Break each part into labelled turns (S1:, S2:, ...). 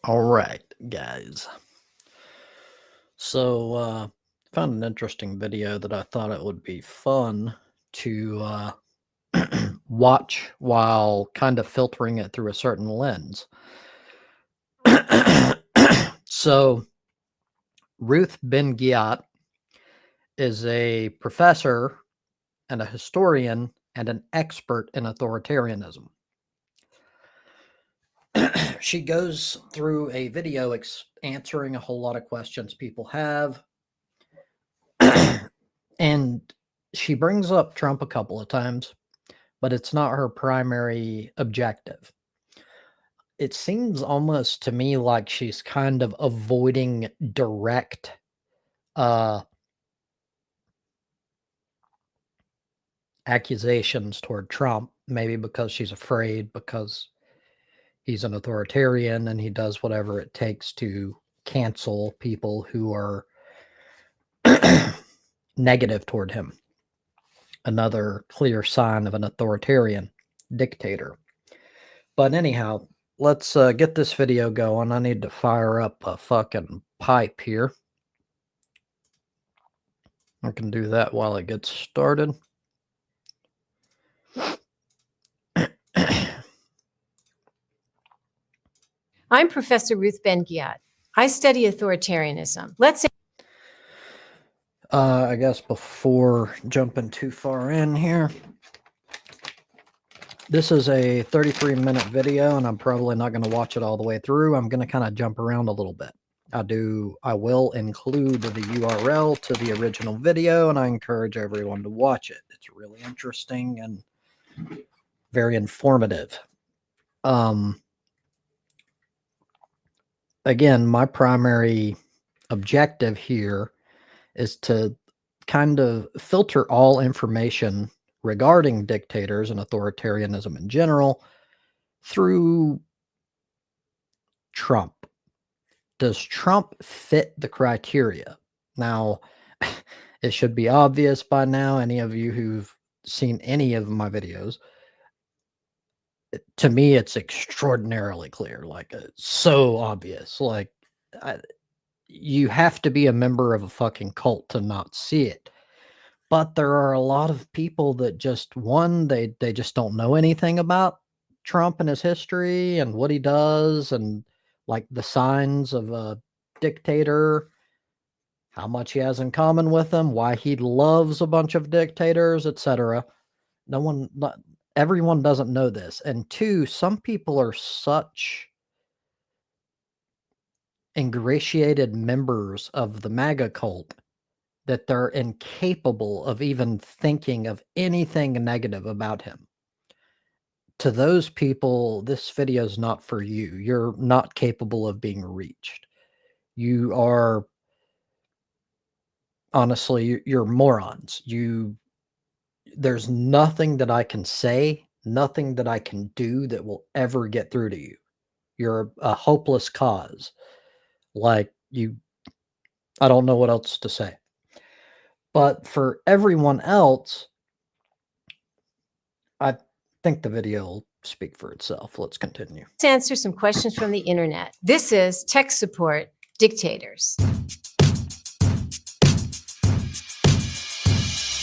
S1: All right, guys. So, found an interesting video that I thought it would be fun to watch while kind of filtering it through a certain lens. So, Ruth Ben-Ghiat is a professor and a historian and an expert in authoritarianism. She goes through a video answering a whole lot of questions people have. And she brings up Trump a couple of times, but it's not her primary objective. It seems almost to me like she's kind of avoiding direct accusations toward Trump, maybe because she's afraid because he's an authoritarian and he does whatever it takes to cancel people who are negative toward him. Another clear sign of an authoritarian dictator. But anyhow, let's get this video going. I need to fire up a fucking pipe here. I can do that while it gets started.
S2: I'm Professor Ruth Ben-Ghiat. I study authoritarianism. Let's say
S1: I guess before jumping too far in here, this is a 33-minute video, and I'm probably not going to watch it all the way through. I'm going to kind of jump around a little bit. I will include the URL to the original video, and I encourage everyone to watch it. It's really interesting and very informative. Again, my primary objective here is to kind of filter all information regarding dictators and authoritarianism in general through Trump. Does Trump fit the criteria? Now, it should be obvious by now, any of you who've seen any of my videos, to me, it's extraordinarily clear, like so obvious. Like, you have to be a member of a fucking cult to not see it. But there are a lot of people that just, one, they just don't know anything about Trump and his history and what he does and like the signs of a dictator, how much he has in common with them, why he loves a bunch of dictators, etc. Everyone doesn't know this. And two, some people are such ingratiated members of the MAGA cult that they're incapable of even thinking of anything negative about him. To those people, this video is not for you. You're not capable of being reached. You are, honestly, you're morons. There's nothing that I can say, nothing that I can do that will ever get through to you. You're a hopeless cause. I don't know what else to say. But for everyone else, I think the video will speak for itself. Let's continue.
S2: let's answer some questions from the internet. This is tech support dictators.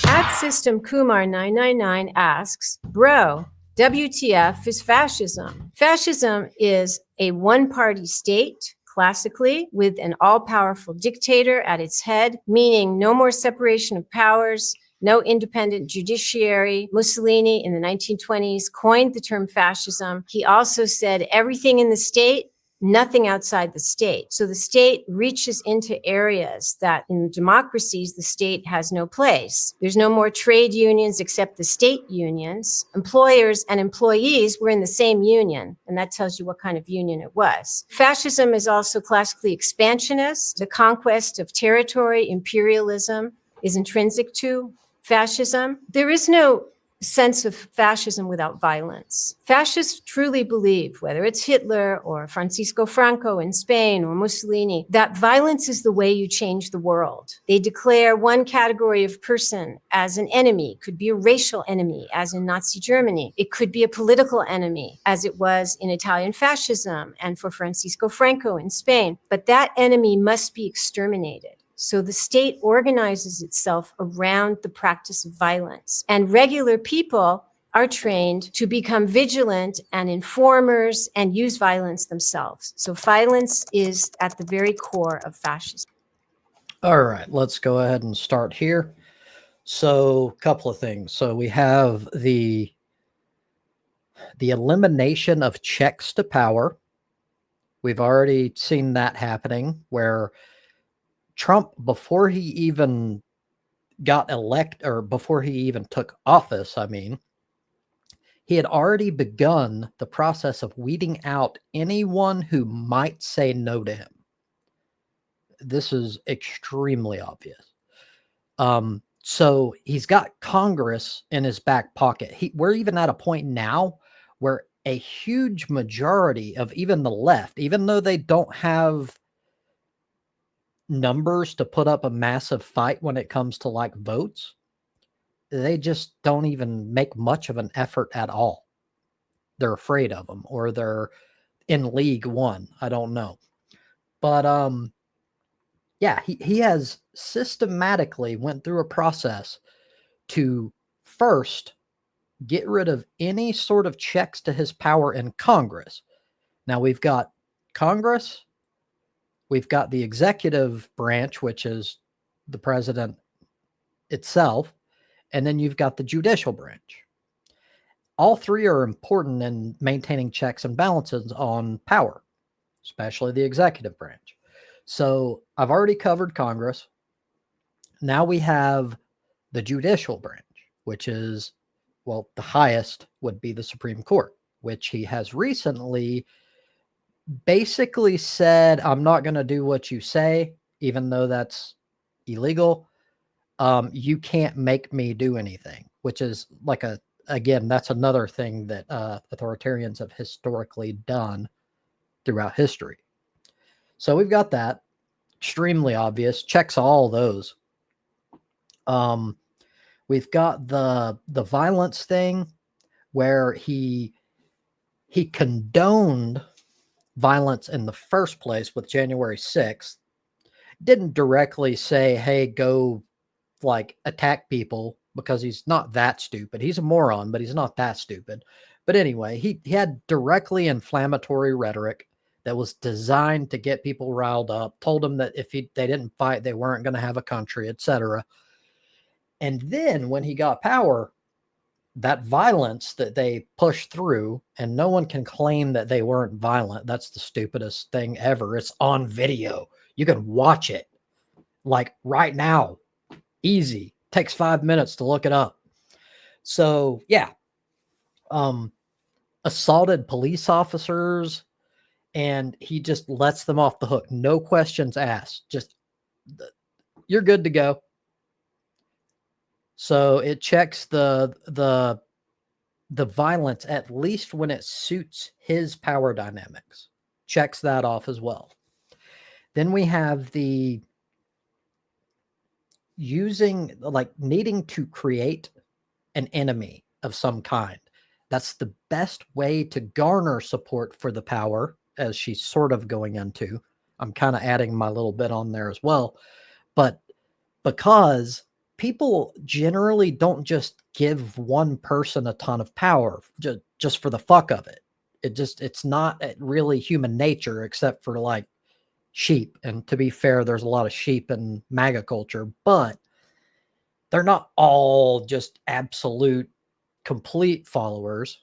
S2: At System Kumar 999 asks, bro, WTF is fascism? Fascism is a one-party state, classically, with an all-powerful dictator at its head, meaning no more separation of powers, no independent judiciary. Mussolini in the 1920s coined the term fascism. He also said everything in the state, nothing outside the state. So the state reaches into areas that in democracies, the state has no place. There's no more trade unions except the state unions. Employers and employees were in the same union, and that tells you what kind of union it was. Fascism is also classically expansionist. The conquest of territory, imperialism, is intrinsic to fascism. There is no sense of fascism without violence. Fascists truly believe, whether it's Hitler or Francisco Franco in Spain or Mussolini, that violence is the way you change the world. They declare one category of person as an enemy. It could be a racial enemy, as in Nazi Germany. It could be a political enemy, as it was in Italian fascism and for Francisco Franco in Spain. But that enemy must be exterminated. So the state organizes itself around the practice of violence. And regular people are trained to become vigilant and informers and use violence themselves. So violence is at the very core of fascism.
S1: All right, let's go ahead and start here. So, a couple of things. So we have the elimination of checks to power. We've already seen that happening where Trump, before he even got elected, or before he even took office, I mean, he had already begun the process of weeding out anyone who might say no to him. This is extremely obvious. So he's got Congress in his back pocket. We're even at a point now where a huge majority of even the left, even though they don't have numbers to put up a massive fight when it comes to like votes, they just don't even make much of an effort at all. They're afraid of them, or they're in League One. I don't know. But yeah, he has systematically went through a process to first get rid of any sort of checks to his power in Congress. Now we've got Congress, we've got the executive branch, which is the president itself, and then you've got the judicial branch. All three are important in maintaining checks and balances on power, especially the executive branch. So I've already covered Congress. Now we have the judicial branch, which is, well, the highest would be the Supreme Court, which he has recently basically said, I'm not going to do what you say, even though that's illegal. You can't make me do anything, which is like again, that's another thing that authoritarians have historically done throughout history. So we've got that. Extremely obvious. Checks all those. We've got the violence thing where he condoned violence in the first place with January 6th. Didn't directly say, hey, go like attack people, because he's not that stupid. He's a moron, but he's not that stupid. But anyway, he had directly inflammatory rhetoric that was designed to get people riled up, told them that if they didn't fight, they weren't going to have a country, etc. And then when he got power, that violence that they pushed through, and no one can claim that they weren't violent. That's the stupidest thing ever. It's on video. You can watch it like right now. Easy. Takes 5 minutes to look it up. So yeah, assaulted police officers, and he just lets them off the hook. No questions asked. Just you're good to go. So it checks the violence, at least when it suits his power dynamics. Checks that off as well. Then we have the using, like, needing to create an enemy of some kind. That's the best way to garner support for the power, as she's sort of going into. I'm kind of adding my little bit on there as well. But because people generally don't just give one person a ton of power just for the fuck of it. It's not really human nature, except for like sheep. And to be fair, there's a lot of sheep in MAGA culture, but they're not all just absolute complete followers,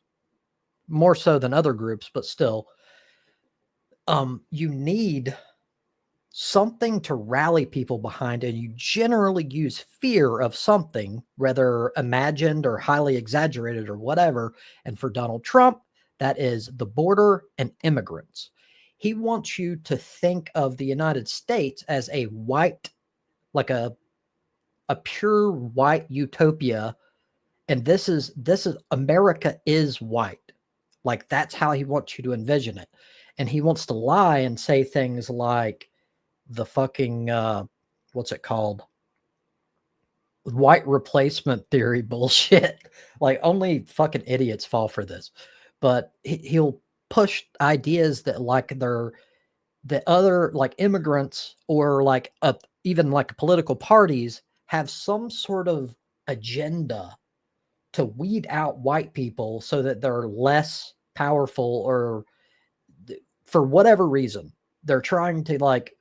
S1: more so than other groups, but still, you need something to rally people behind, and you generally use fear of something, whether imagined or highly exaggerated or whatever. And for Donald Trump, that is the border and immigrants. He wants you to think of the United States as a white, like a pure white utopia, And this is America is white. Like that's how he wants you to envision it. And he wants to lie and say things like the fucking what's it called? White replacement theory bullshit. Like only fucking idiots fall for this. But he'll push ideas that like they're that other like immigrants or like even like political parties have some sort of agenda to weed out white people so that they're less powerful or for whatever reason they're trying to like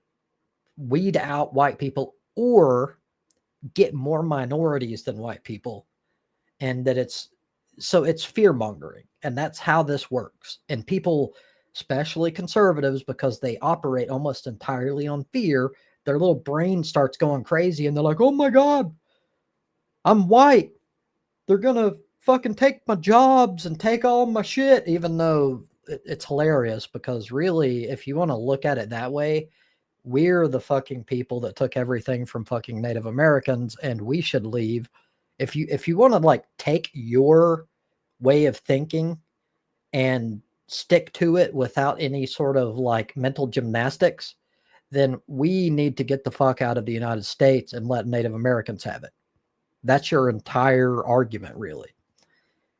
S1: weed out white people or get more minorities than white people, and that it's fear mongering, and that's how this works. And people, especially conservatives, because they operate almost entirely on fear, their little brain starts going crazy and they're like, oh my god, I'm white, they're gonna fucking take my jobs and take all my shit, even though it's hilarious because really if you want to look at it that way, we're the fucking people that took everything from fucking Native Americans and we should leave. If you want to like take your way of thinking and stick to it without any sort of like mental gymnastics, then we need to get the fuck out of the United States and let Native Americans have it. That's your entire argument, really.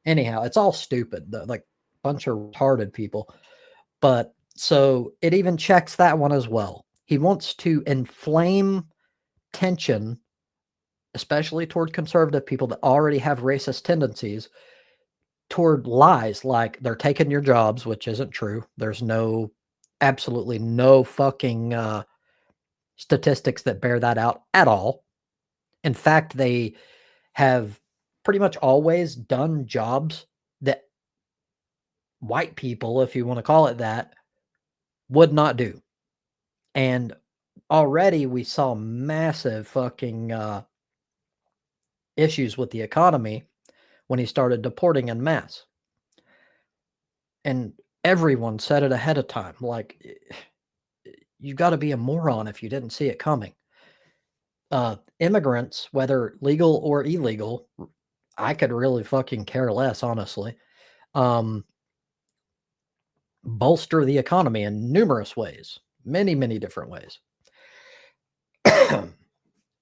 S1: Anyhow, it's all stupid, like bunch of retarded people. But so it even checks that one as well. He wants to inflame tension, especially toward conservative people that already have racist tendencies, toward lies like they're taking your jobs, which isn't true. There's absolutely no fucking statistics that bear that out at all. In fact, they have pretty much always done jobs that white people, if you want to call it that, would not do. And already we saw massive fucking issues with the economy when he started deporting en masse. And everyone said it ahead of time. Like, you got to be a moron if you didn't see it coming. Immigrants, whether legal or illegal, I could really fucking care less, honestly, bolster the economy in numerous ways, many, many different ways.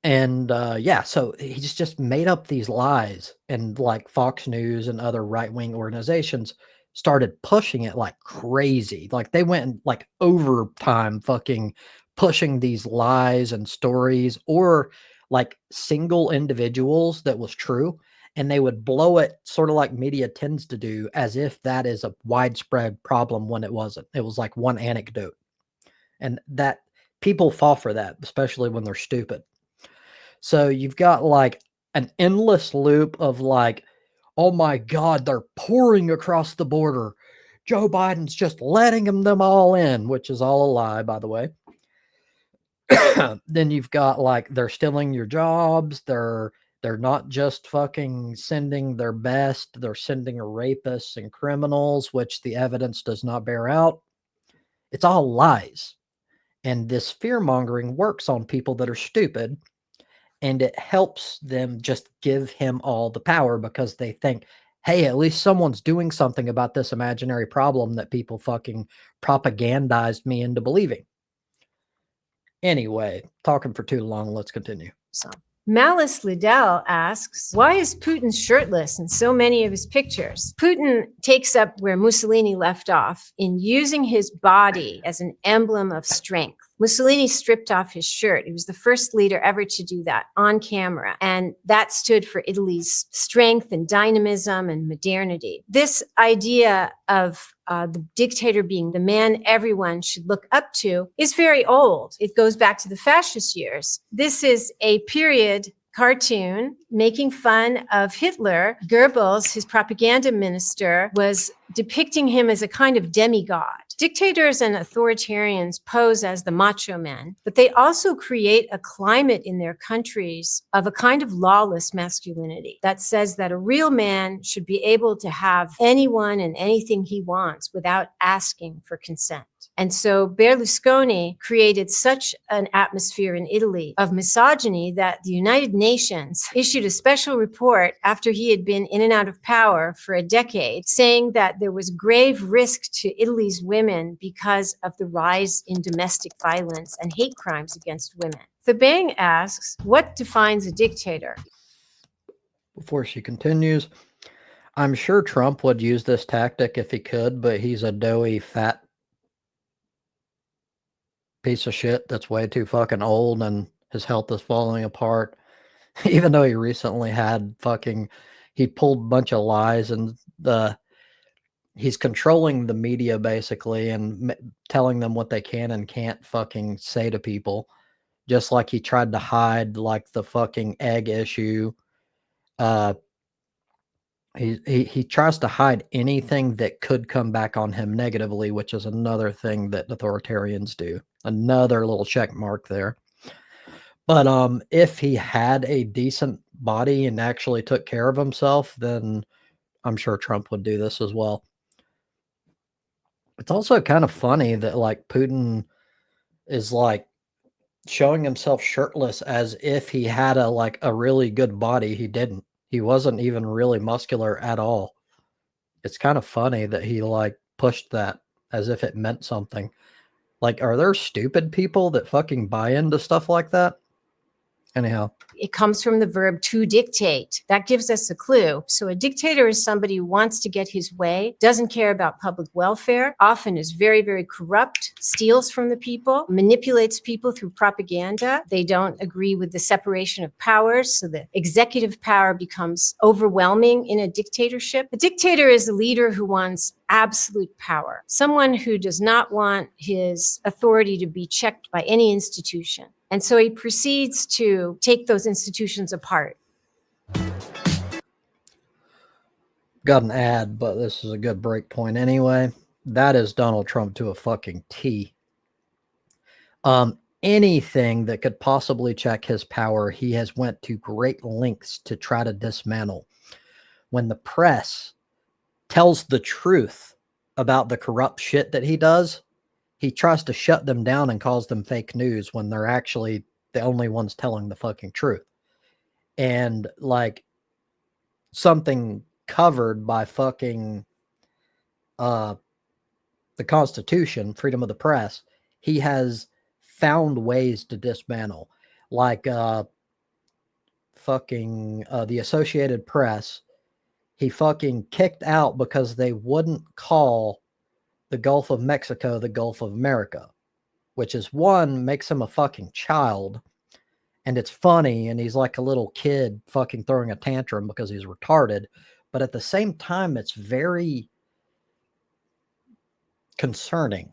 S1: And yeah, so he's just made up these lies, and like Fox News and other right-wing organizations started pushing it like crazy. Like they went like overtime fucking pushing these lies and stories, or like single individuals that was true, and they would blow it sort of like media tends to do, as if that is a widespread problem when it wasn't. It was like one anecdote. And that people fall for that, especially when they're stupid. So you've got like an endless loop of like, oh my God, they're pouring across the border. Joe Biden's just letting them all in, which is all a lie, by the way. Then you've got like they're stealing your jobs. They're not just fucking sending their best. They're sending rapists and criminals, which the evidence does not bear out. It's all lies. And this fear mongering works on people that are stupid. And it helps them just give him all the power because they think, hey, at least someone's doing something about this imaginary problem that people fucking propagandized me into believing. Anyway, talking for too long. Let's continue.
S2: So, Malice Liddell asks, why is Putin shirtless in so many of his pictures? Putin takes up where Mussolini left off in using his body as an emblem of strength. Mussolini stripped off his shirt. He was the first leader ever to do that on camera. And that stood for Italy's strength and dynamism and modernity. This idea of the dictator being the man everyone should look up to is very old. It goes back to the fascist years. This is a period cartoon making fun of Hitler. Goebbels, his propaganda minister, was depicting him as a kind of demigod. Dictators and authoritarians pose as the macho men, but they also create a climate in their countries of a kind of lawless masculinity that says that a real man should be able to have anyone and anything he wants without asking for consent. And so Berlusconi created such an atmosphere in Italy of misogyny that the United Nations issued a special report after he had been in and out of power for a decade, saying that there was grave risk to Italy's women because of the rise in domestic violence and hate crimes against women. The Bang asks, what defines a dictator?
S1: Before she continues, I'm sure Trump would use this tactic if he could, but he's a doughy, fat piece of shit that's way too fucking old and his health is falling apart. Even though he recently had he pulled a bunch of lies and he's controlling the media basically and telling them what they can and can't fucking say to people. Just like he tried to hide like the fucking egg issue. He tries to hide anything that could come back on him negatively, which is another thing that authoritarians do. Another little check mark there. But if he had a decent body and actually took care of himself, then I'm sure Trump would do this as well. It's also kind of funny that like Putin is like showing himself shirtless as if he had a really good body. He didn't. He wasn't even really muscular at all. It's kind of funny that he like pushed that as if it meant something. Like, are there stupid people that fucking buy into stuff like that? Anyhow.
S2: It comes from the verb to dictate. That gives us a clue. So a dictator is somebody who wants to get his way, doesn't care about public welfare, often is very, very corrupt, steals from the people, manipulates people through propaganda. They don't agree with the separation of powers, so the executive power becomes overwhelming in a dictatorship. A dictator is a leader who wants absolute power, someone who does not want his authority to be checked by any institution. And so he proceeds to take those institutions apart.
S1: Got an ad, but this is a good break point anyway. That is Donald Trump to a fucking T. Anything that could possibly check his power, he has went to great lengths to try to dismantle. When the press tells the truth about the corrupt shit that he does, he tries to shut them down and calls them fake news when they're actually the only ones telling the fucking truth. And like something covered by fucking the Constitution, freedom of the press, he has found ways to dismantle. Like the Associated Press, he fucking kicked out because they wouldn't call the Gulf of Mexico the Gulf of America, which is one, makes him a fucking child, and it's funny, and he's like a little kid fucking throwing a tantrum because he's retarded, but at the same time, it's very concerning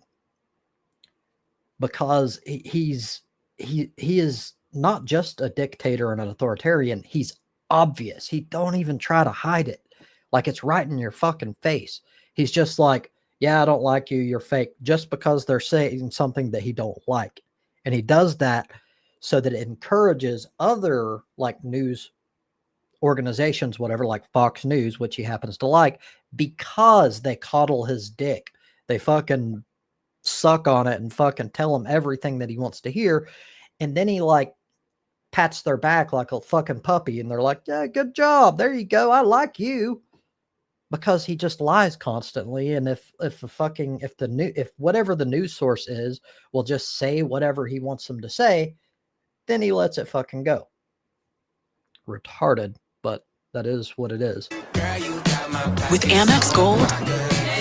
S1: because he is not just a dictator and an authoritarian, he's obvious. He don't even try to hide it. Like it's right in your fucking face. He's just like, yeah, I don't like you, you're fake, just because they're saying something that he don't like. And he does that so that it encourages other like news organizations, whatever, like Fox News, which he happens to like, because they coddle his dick. They fucking suck on it and fucking tell him everything that he wants to hear. And then he like pats their back like a fucking puppy. And they're like, yeah, good job. There you go. I like you. Because he just lies constantly, and if whatever the news source is will just say whatever he wants them to say, then he lets it fucking go. Retarded, but that is what it is.
S3: With Amex Gold,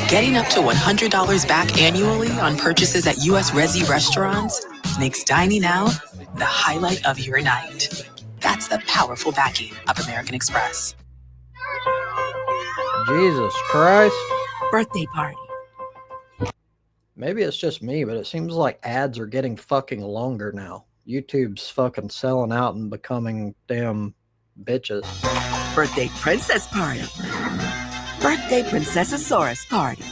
S3: getting up to $100 back annually on purchases at U.S. Resi restaurants makes dining out the highlight of your night. That's the powerful backing of American Express.
S1: Jesus Christ.
S3: Birthday party.
S1: Maybe it's just me, but it seems like ads are getting fucking longer now. YouTube's fucking selling out and becoming damn bitches.
S3: Birthday princess party.
S4: Birthday Princessasaurus Party.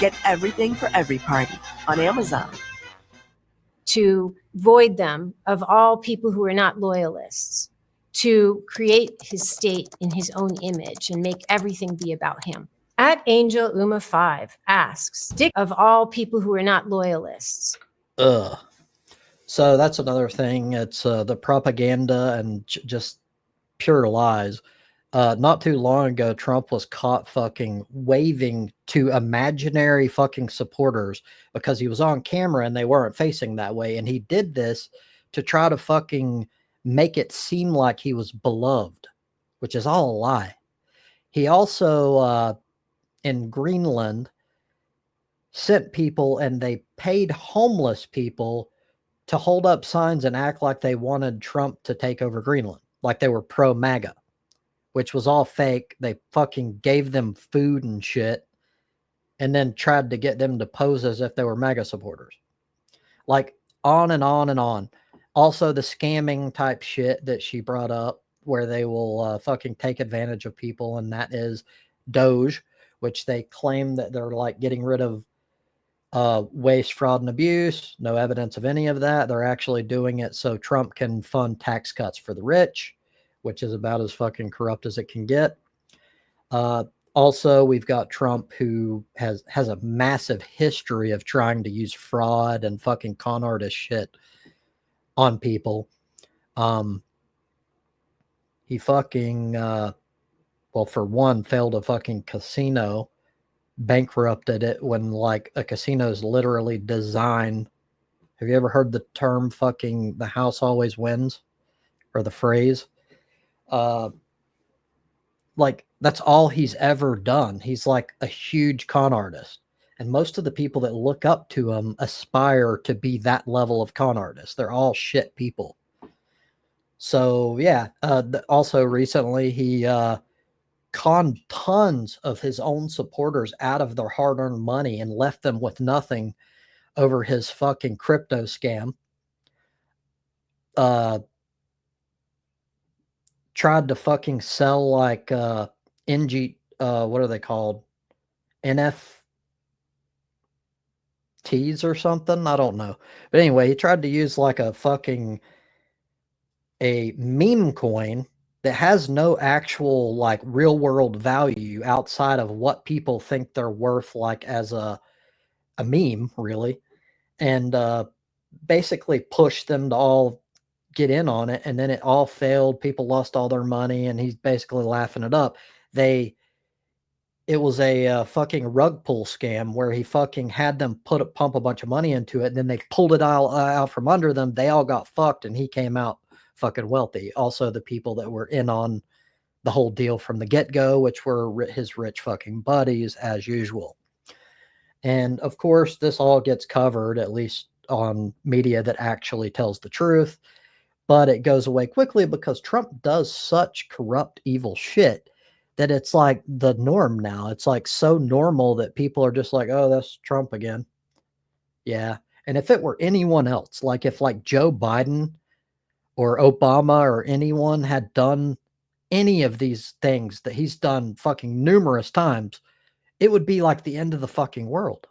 S4: Get everything for every party on Amazon.
S2: To void them of all people who are not loyalists, to create his state in his own image and make everything be about him. At Angel Uma 5 asks, of all people who are not loyalists.
S1: Ugh. So that's another thing. It's the propaganda and just pure lies. Not too long ago, Trump was caught fucking waving to imaginary fucking supporters because he was on camera and they weren't facing that way. And he did this to try to fucking make it seem like he was beloved, which is all a lie. He also, in Greenland, sent people and they paid homeless people to hold up signs and act like they wanted Trump to take over Greenland, like they were pro MAGA, which was all fake. They fucking gave them food and shit and then tried to get them to pose as if they were MAGA supporters. Like on and on and on. Also, the scamming type shit that she brought up where they will fucking take advantage of people, and that is Doge, which they claim that they're like getting rid of waste, fraud, and abuse. No evidence of any of that. They're actually doing it so Trump can fund tax cuts for the rich, which is about as fucking corrupt as it can get. Also, we've got Trump, who has a massive history of trying to use fraud and fucking con artist shit on people. He fucking, well, for one, failed a fucking casino, bankrupted it when like a casino is literally designed. Have you ever heard the term fucking the house always wins, or the phrase? Like that's all he's ever done. He's like a huge con artist, and most of the people that look up to him aspire to be that level of con artist. They're all shit people. So yeah, also recently he conned tons of his own supporters out of their hard-earned money and left them with nothing over his fucking crypto scam. Tried to fucking sell like NG, what are they called? NFTs or something? I don't know. But anyway, he tried to use like a meme coin that has no actual like real world value outside of what people think they're worth, like as a meme, really. And basically pushed them to all get in on it, and then it all failed. People lost all their money, and he's basically laughing it up. It was a fucking rug pull scam where he fucking had them pump a bunch of money into it, and then they pulled it out from under them. They all got fucked, and he came out fucking wealthy. Also, the people that were in on the whole deal from the get-go, which were his rich fucking buddies as usual. And of course, this all gets covered, at least on media that actually tells the truth, but it goes away quickly because Trump does such corrupt, evil shit that it's like the norm now. It's like so normal that people are just like, oh, that's Trump again. Yeah. And if it were anyone else, like if like Joe Biden or Obama or anyone had done any of these things that he's done fucking numerous times, it would be like the end of the fucking world.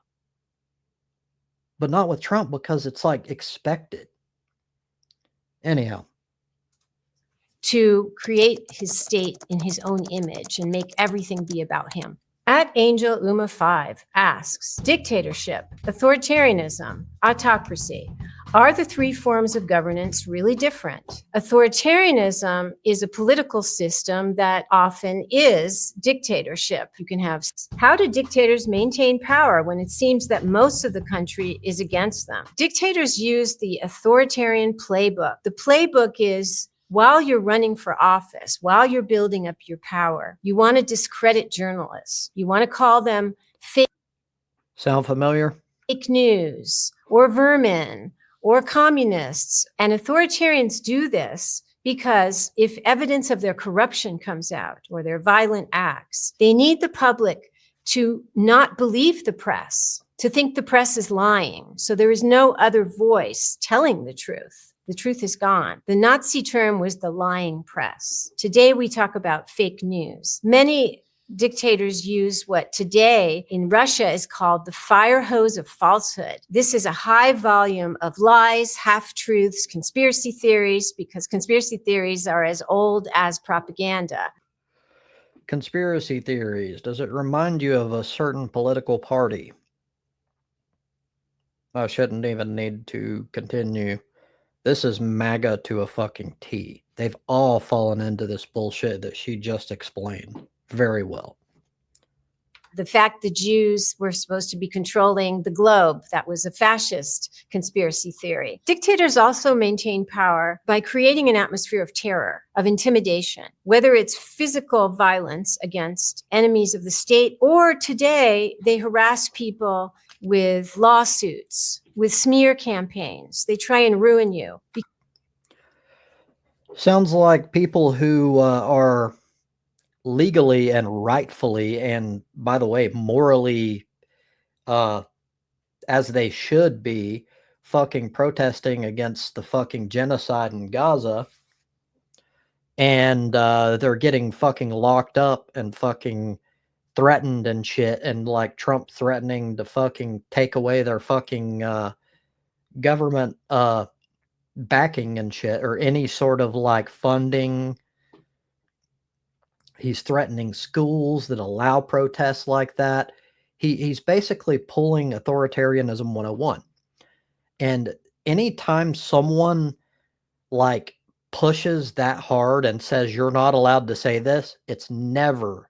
S1: But not with Trump, because it's like expected. Anyhow.
S2: To create his state in his own image and make everything be about him. At Angel Uma 5 asks, dictatorship, authoritarianism, autocracy, are the three forms of governance really different? Authoritarianism is a political system that often is dictatorship. You can have, how do dictators maintain power when it seems that most of the country is against them? Dictators use the authoritarian playbook. The playbook is, while you're running for office, while you're building up your power, you want to discredit journalists. You want to call them fake.
S1: Sound familiar?
S2: Fake news or vermin or communists. And authoritarians do this because if evidence of their corruption comes out or their violent acts, they need the public to not believe the press, to think the press is lying. So there is no other voice telling the truth. The truth is gone. The Nazi term was the lying press. Today we talk about fake news. Many dictators use what today in Russia is called the fire hose of falsehood. This is a high volume of lies, half-truths, conspiracy theories, because conspiracy theories are as old as propaganda.
S1: Conspiracy theories. Does it remind you of a certain political party? I shouldn't even need to continue. This is MAGA to a fucking T. They've all fallen into this bullshit that she just explained very well.
S2: The fact the Jews were supposed to be controlling the globe, that was a fascist conspiracy theory. Dictators also maintain power by creating an atmosphere of terror, of intimidation, whether it's physical violence against enemies of the state, or today they harass people with lawsuits, with smear campaigns. They try and ruin you.
S1: Sounds like people who are legally and rightfully, and by the way, morally, as they should be, fucking protesting against the fucking genocide in Gaza, and they're getting fucking locked up and fucking threatened and shit, and like Trump threatening to fucking take away their fucking government backing and shit, or any sort of like funding. He's threatening schools that allow protests like that. He's basically pulling authoritarianism 101. And anytime someone like pushes that hard and says you're not allowed to say this, it's never,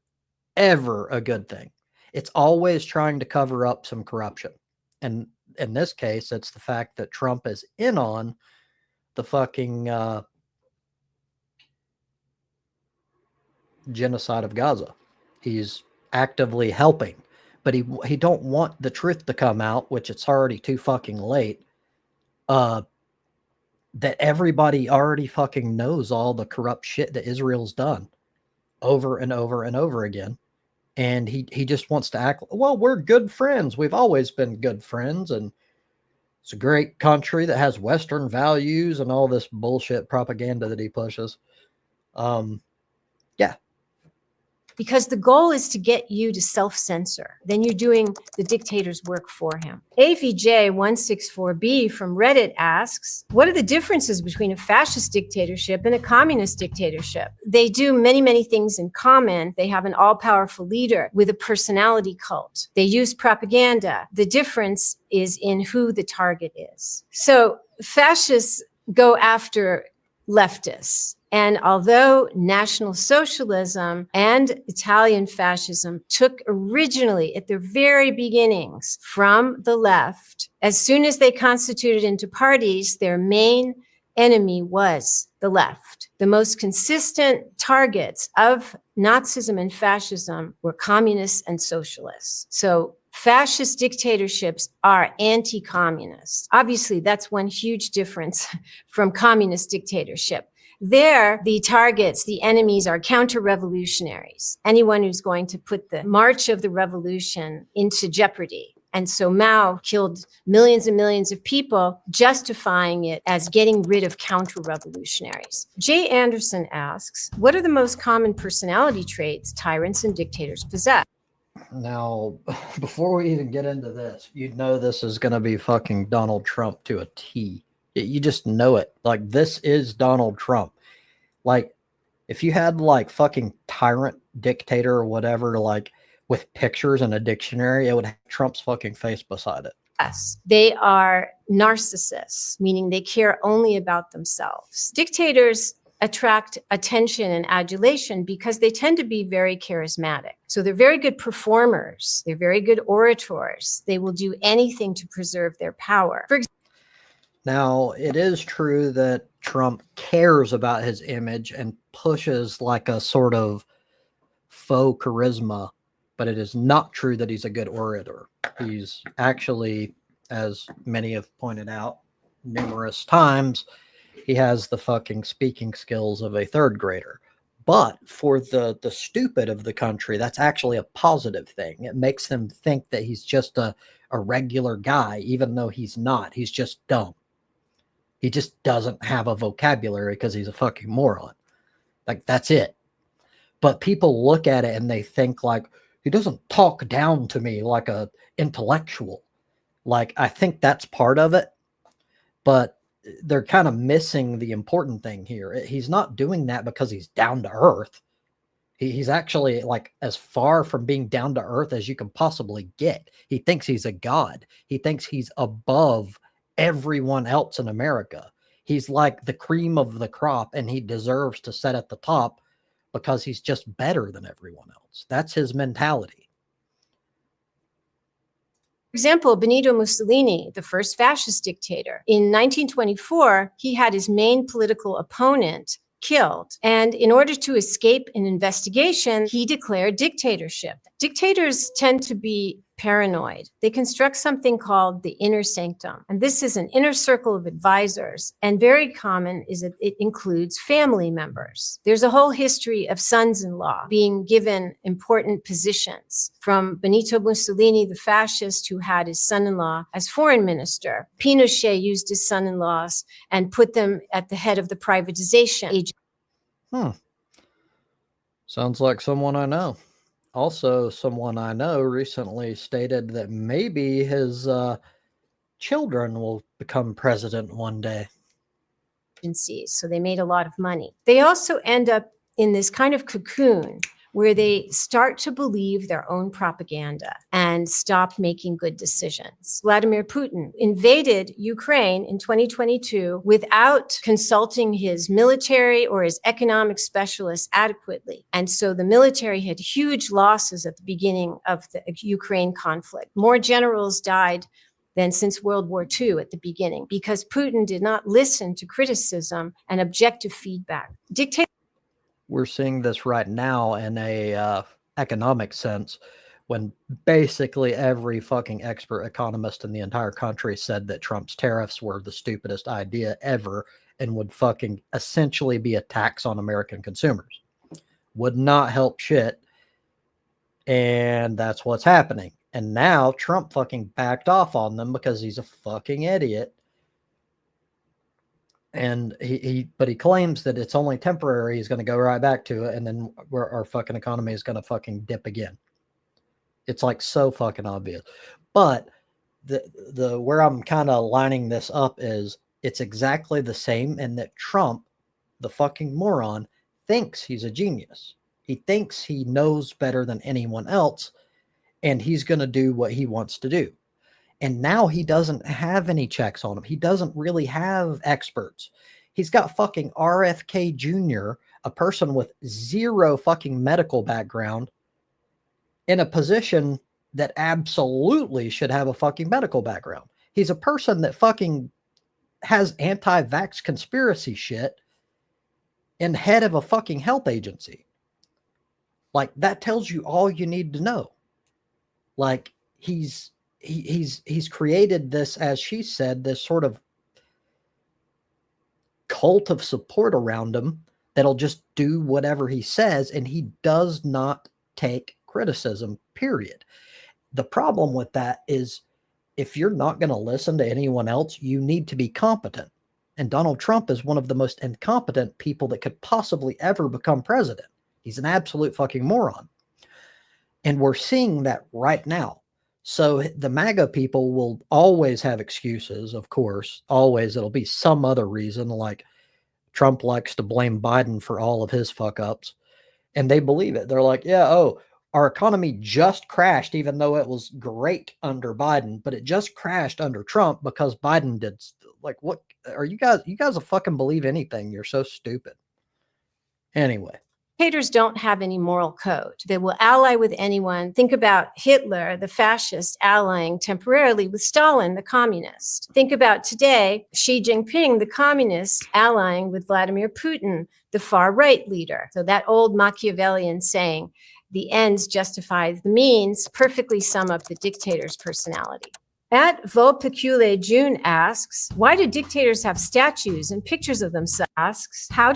S1: ever a good thing. It's always trying to cover up some corruption. And in this case, it's the fact that Trump is in on the fucking genocide of Gaza. He's actively helping, but he don't want the truth to come out, which it's already too fucking late. That everybody already fucking knows all the corrupt shit that Israel's done over and over and over again. And he just wants to act, well, we're good friends. We've always been good friends. And it's a great country that has Western values and all this bullshit propaganda that he pushes. Yeah.
S2: Because the goal is to get you to self-censor. Then you're doing the dictator's work for him. AVJ164B from Reddit asks, what are the differences between a fascist dictatorship and a communist dictatorship? They do many, many things in common. They have an all-powerful leader with a personality cult. They use propaganda. The difference is in who the target is. So fascists go after leftists. And although National Socialism and Italian fascism took originally at their very beginnings from the left, as soon as they constituted into parties, their main enemy was the left. The most consistent targets of Nazism and fascism were communists and socialists. So fascist dictatorships are anti-communist. Obviously, that's one huge difference from communist dictatorship. There, the targets, the enemies are counter-revolutionaries, anyone who's going to put the march of the revolution into jeopardy. And so Mao killed millions and millions of people, justifying it as getting rid of counter-revolutionaries. Jay Anderson asks, what are the most common personality traits tyrants and dictators possess?
S1: Now, before we even get into this, you know this is going to be fucking Donald Trump to a T. You just know it. Like, this is Donald Trump. Like, if you had like fucking tyrant dictator or whatever, like with pictures and a dictionary, it would have Trump's fucking face beside it.
S2: Yes, they are narcissists, meaning they care only about themselves. Dictators attract attention and adulation because they tend to be very charismatic. So they're very good performers. They're very good orators. They will do anything to preserve their power. For example,
S1: now, it is true that Trump cares about his image and pushes like a sort of faux charisma, but it is not true that he's a good orator. He's actually, as many have pointed out numerous times, he has the fucking speaking skills of a third grader. But for the stupid of the country, that's actually a positive thing. It makes them think that he's just a regular guy, even though he's not. He's just dumb. He just doesn't have a vocabulary because he's a fucking moron. Like, that's it. But people look at it and they think like, he doesn't talk down to me like a intellectual. Like, I think that's part of it, but they're kind of missing the important thing here. He's not doing that because he's down to earth. He's actually like as far from being down to earth as you can possibly get. He thinks he's a god. He thinks he's above everyone else in America. He's like the cream of the crop, and he deserves to sit at the top because he's just better than everyone else. That's his mentality.
S2: For example, Benito Mussolini, the first fascist dictator. In 1924, he had his main political opponent killed. And in order to escape an investigation, he declared dictatorship. Dictators tend to be paranoid. They construct something called the inner sanctum. And this is an inner circle of advisors. And very common is that it includes family members. There's a whole history of sons-in-law being given important positions, from Benito Mussolini, the fascist, who had his son-in-law as foreign minister. Pinochet used his son-in-laws and put them at the head of the privatization agency.
S1: Sounds like someone I know. Also, someone I know recently stated that maybe his children will become president one day.
S2: So they made a lot of money. They also end up in this kind of cocoon where they start to believe their own propaganda and stop making good decisions. Vladimir Putin invaded Ukraine in 2022 without consulting his military or his economic specialists adequately. And so the military had huge losses at the beginning of the Ukraine conflict. More generals died than since World War II at the beginning, because Putin did not listen to criticism and objective feedback.
S1: We're seeing this right now in a economic sense, when basically every fucking expert economist in the entire country said that Trump's tariffs were the stupidest idea ever and would fucking essentially be a tax on American consumers. Would not help shit. And that's what's happening. And now Trump fucking backed off on them because he's a fucking idiot. And but he claims that it's only temporary. He's going to go right back to it, and then our fucking economy is going to fucking dip again. It's like so fucking obvious. But the where I'm kind of lining this up is it's exactly the same in that Trump, the fucking moron, thinks he's a genius. He thinks he knows better than anyone else, and he's going to do what he wants to do. And now he doesn't have any checks on him. He doesn't really have experts. He's got fucking RFK Jr., a person with zero fucking medical background, in a position that absolutely should have a fucking medical background. He's a person that fucking has anti-vax conspiracy shit and head of a fucking health agency. Like, that tells you all you need to know. Like, he's created this, as she said, this sort of cult of support around him that'll just do whatever he says, and he does not take criticism, period. The problem with that is, if you're not going to listen to anyone else, you need to be competent. And Donald Trump is one of the most incompetent people that could possibly ever become president. He's an absolute fucking moron. And we're seeing that right now. So the MAGA people will always have excuses, of course. Always. It'll be some other reason, like Trump likes to blame Biden for all of his fuck-ups. And they believe it. They're like, yeah, oh, our economy just crashed, even though it was great under Biden, but it just crashed under Trump because Biden did. Like, what are you guys? You guys will fucking believe anything. You're so stupid. Anyway.
S2: Dictators don't have any moral code. They will ally with anyone. Think about Hitler, the fascist, allying temporarily with Stalin, the communist. Think about today, Xi Jinping, the communist, allying with Vladimir Putin, the far-right leader. So that old Machiavellian saying, the ends justify the means, perfectly sum up the dictator's personality. At Vopicule June asks, why do dictators have statues and pictures of themselves? Asks, how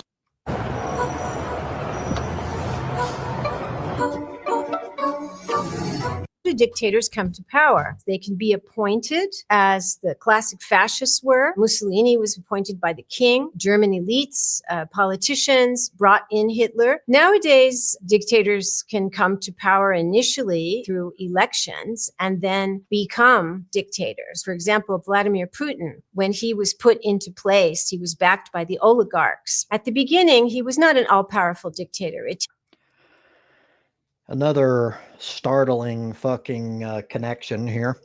S2: do dictators come to power? They can be appointed, as the classic fascists were. Mussolini was appointed by the king. German elites, politicians brought in Hitler. Nowadays, dictators can come to power initially through elections and then become dictators. For example, Vladimir Putin, when he was put into place, he was backed by the oligarchs. At the beginning, he was not an all-powerful dictator.
S1: Another startling fucking connection here.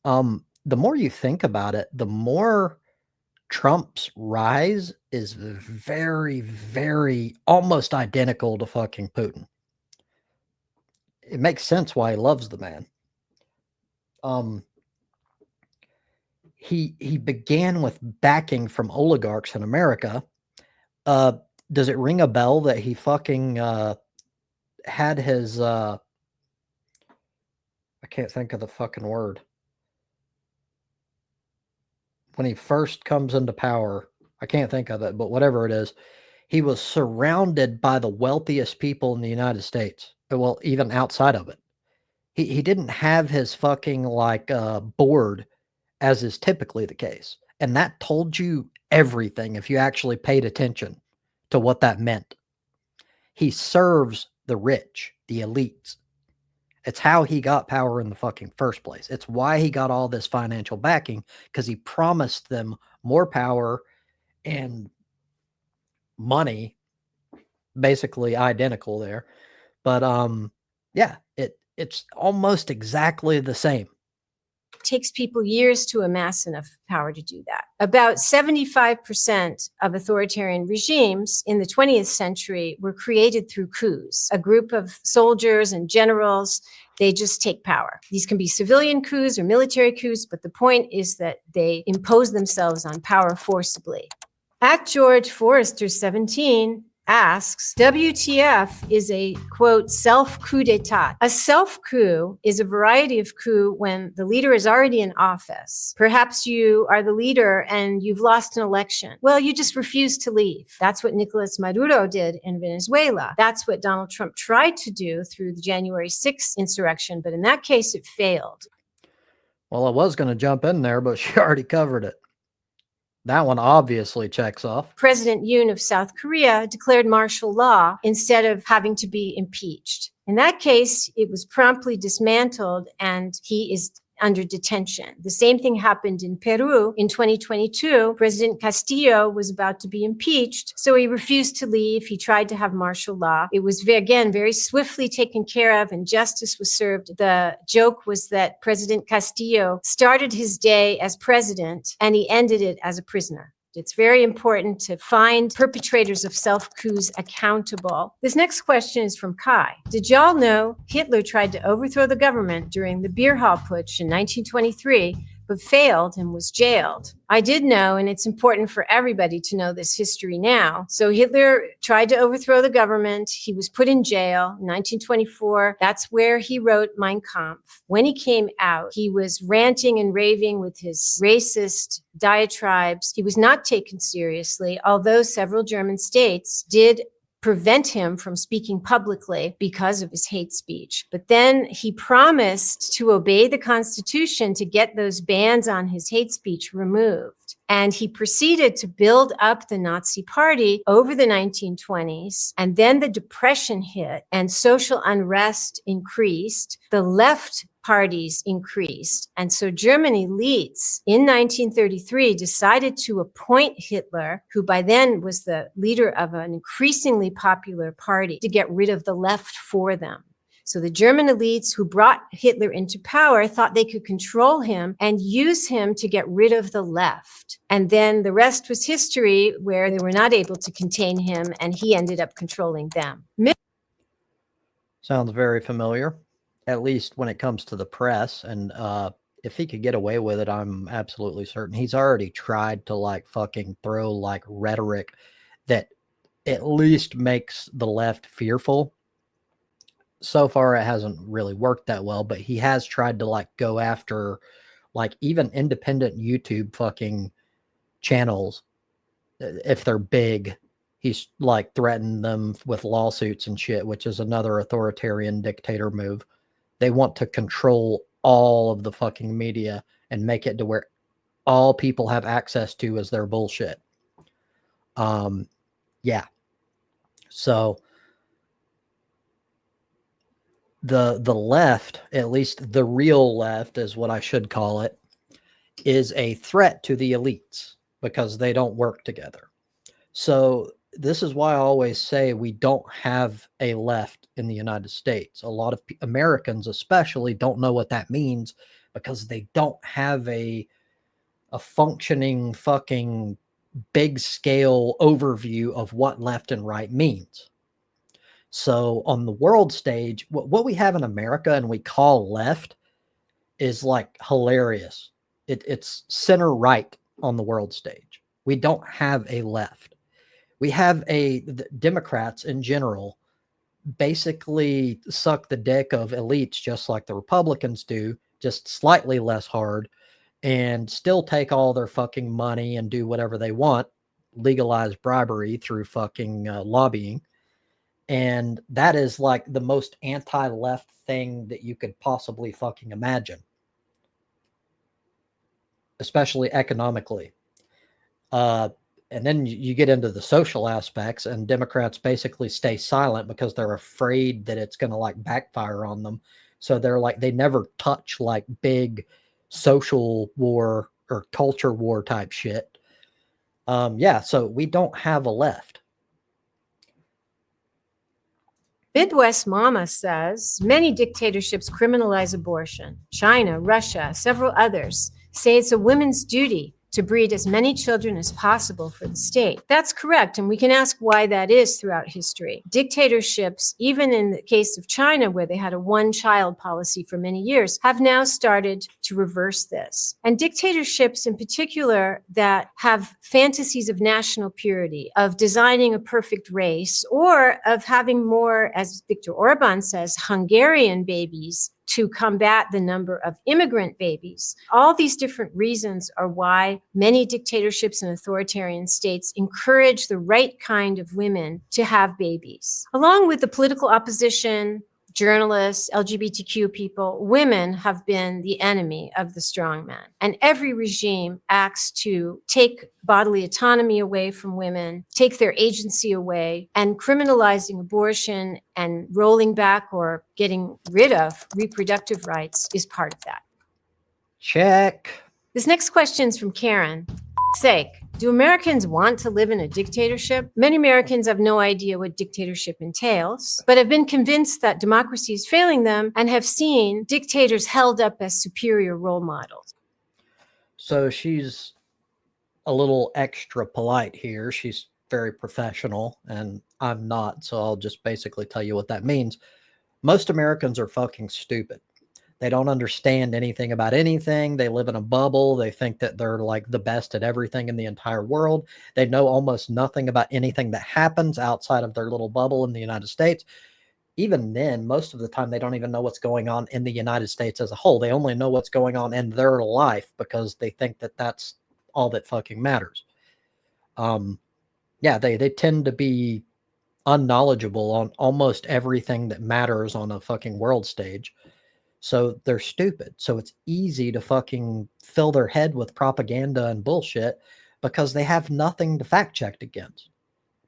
S1: The more you think about it, the more Trump's rise is very, very almost identical to fucking Putin. It makes sense why he loves the man. He began with backing from oligarchs in America. Does it ring a bell that he fucking had his I can't think of the fucking word. When he first comes into power, I can't think of it, but whatever it is, he was surrounded by the wealthiest people in the United States. Well, even outside of it. He didn't have his fucking board, as is typically the case. And that told you everything if you actually paid attention to what that meant. He serves the rich, the elites. It's how he got power in the fucking first place. It's why he got all this financial backing, because he promised them more power and money, basically identical there. But yeah, it's almost exactly the same.
S2: It takes people years to amass enough power to do that. About 75% of authoritarian regimes in the 20th century were created through coups. A group of soldiers and generals, they just take power. These can be civilian coups or military coups, but the point is that they impose themselves on power forcibly. At George Forrester 17 asks, WTF is a, quote, self-coup d'etat. A self-coup is a variety of coup when the leader is already in office. Perhaps you are the leader and you've lost an election. Well, you just refuse to leave. That's what Nicolas Maduro did in Venezuela. That's what Donald Trump tried to do through the January 6th insurrection, but in that case, it failed.
S1: Well, I was going to jump in there, but she already covered it. That one obviously checks off.
S2: President Yoon of South Korea declared martial law instead of having to be impeached. In that case, it was promptly dismantled and he is under detention. The same thing happened in Peru in 2022. President Castillo was about to be impeached, so he refused to leave. He tried to have martial law. It was, again, very swiftly taken care of and justice was served. The joke was that President Castillo started his day as president and he ended it as a prisoner. It's very important to find perpetrators of self-coups accountable. This next question is from Kai. Did y'all know Hitler tried to overthrow the government during the beer hall putsch in 1923, but failed and was jailed? I did know, and it's important for everybody to know this history now. So Hitler tried to overthrow the government. He was put in jail in 1924. That's where he wrote Mein Kampf. When he came out, he was ranting and raving with his racist diatribes. He was not taken seriously, although several German states did prevent him from speaking publicly because of his hate speech. But then he promised to obey the Constitution to get those bans on his hate speech removed. And he proceeded to build up the Nazi Party over the 1920s. And then the Depression hit and social unrest increased. The left parties increased. And so German elites in 1933 decided to appoint Hitler, who by then was the leader of an increasingly popular party, to get rid of the left for them. So the German elites who brought Hitler into power thought they could control him and use him to get rid of the left. And then the rest was history, where they were not able to contain him and he ended up controlling them.
S1: Sounds very familiar, at least when it comes to the press. And if he could get away with it, I'm absolutely certain. He's already tried to fucking throw rhetoric that at least makes the left fearful. So far, it hasn't really worked that well, but he has tried to go after even independent YouTube fucking channels. If they're big, he's threatened them with lawsuits and shit, which is another authoritarian dictator move. They want to control all of the fucking media and make it to where all people have access to is their bullshit. Yeah. So the left, at least the real left is what I should call it, is a threat to the elites because they don't work together. So this is why I always say we don't have a left in the United States. A lot of Americans especially don't know what that means because they don't have a functioning fucking big scale overview of what left and right means. So on the world stage, what we have in America and we call left is like hilarious. It's center right on the world stage. We don't have a left. We have the Democrats in general basically suck the dick of elites just like the Republicans do, just slightly less hard, and still take all their fucking money and do whatever they want, legalize bribery through fucking lobbying. And that is like the most anti-left thing that you could possibly fucking imagine, especially economically. And then you get into the social aspects, and Democrats basically stay silent because they're afraid that it's going to like backfire on them. So they're like, they never touch like big social war or culture war type shit. Yeah, so we don't have a left.
S2: Midwest Mama says many dictatorships criminalize abortion. China, Russia, several others say it's a woman's duty to breed as many children as possible for the state. That's correct, and we can ask why that is throughout history. Dictatorships, even in the case of China, where they had a one-child policy for many years, have now started to reverse this. And dictatorships in particular that have fantasies of national purity, of designing a perfect race, or of having more, as Viktor Orban says, Hungarian babies to combat the number of immigrant babies. All these different reasons are why many dictatorships and authoritarian states encourage the right kind of women to have babies. Along with the political opposition, journalists, LGBTQ people, women have been the enemy of the strong man. And every regime acts to take bodily autonomy away from women, take their agency away, and criminalizing abortion and rolling back or getting rid of reproductive rights is part of that.
S1: Check.
S2: This next question is from Karen. Sake, do Americans want to live in a dictatorship? Many Americans have no idea what dictatorship entails, but have been convinced that democracy is failing them and have seen dictators held up as superior role models.
S1: So she's a little extra polite here. She's very professional, and I'm not, so I'll just basically tell you what that means. Most Americans are fucking stupid. They don't understand anything about anything. They live in a bubble. They think that they're like the best at everything in the entire world. They know almost nothing about anything that happens outside of their little bubble in the United States. Even then, most of the time, they don't even know what's going on in the United States as a whole. They only know what's going on in their life because they think that that's all that fucking matters. Yeah, they tend to be unknowledgeable on almost everything that matters on a fucking world stage. So they're stupid. So it's easy to fucking fill their head with propaganda and bullshit because they have nothing to fact check against.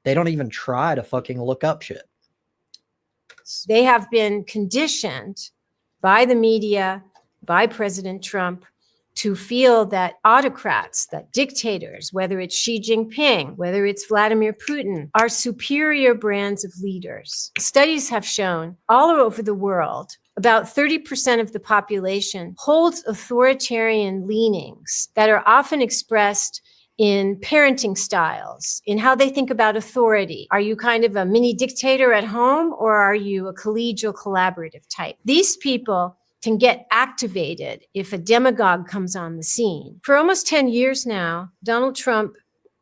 S1: They don't even try to fucking look up shit.
S2: They have been conditioned by the media, by President Trump, to feel that autocrats, that dictators, whether it's Xi Jinping, whether it's Vladimir Putin, are superior brands of leaders. Studies have shown all over the world, about 30% of the population holds authoritarian leanings that are often expressed in parenting styles, in how they think about authority. Are you kind of a mini dictator at home, or are you a collegial collaborative type? These people can get activated if a demagogue comes on the scene. For almost 10 years now, Donald Trump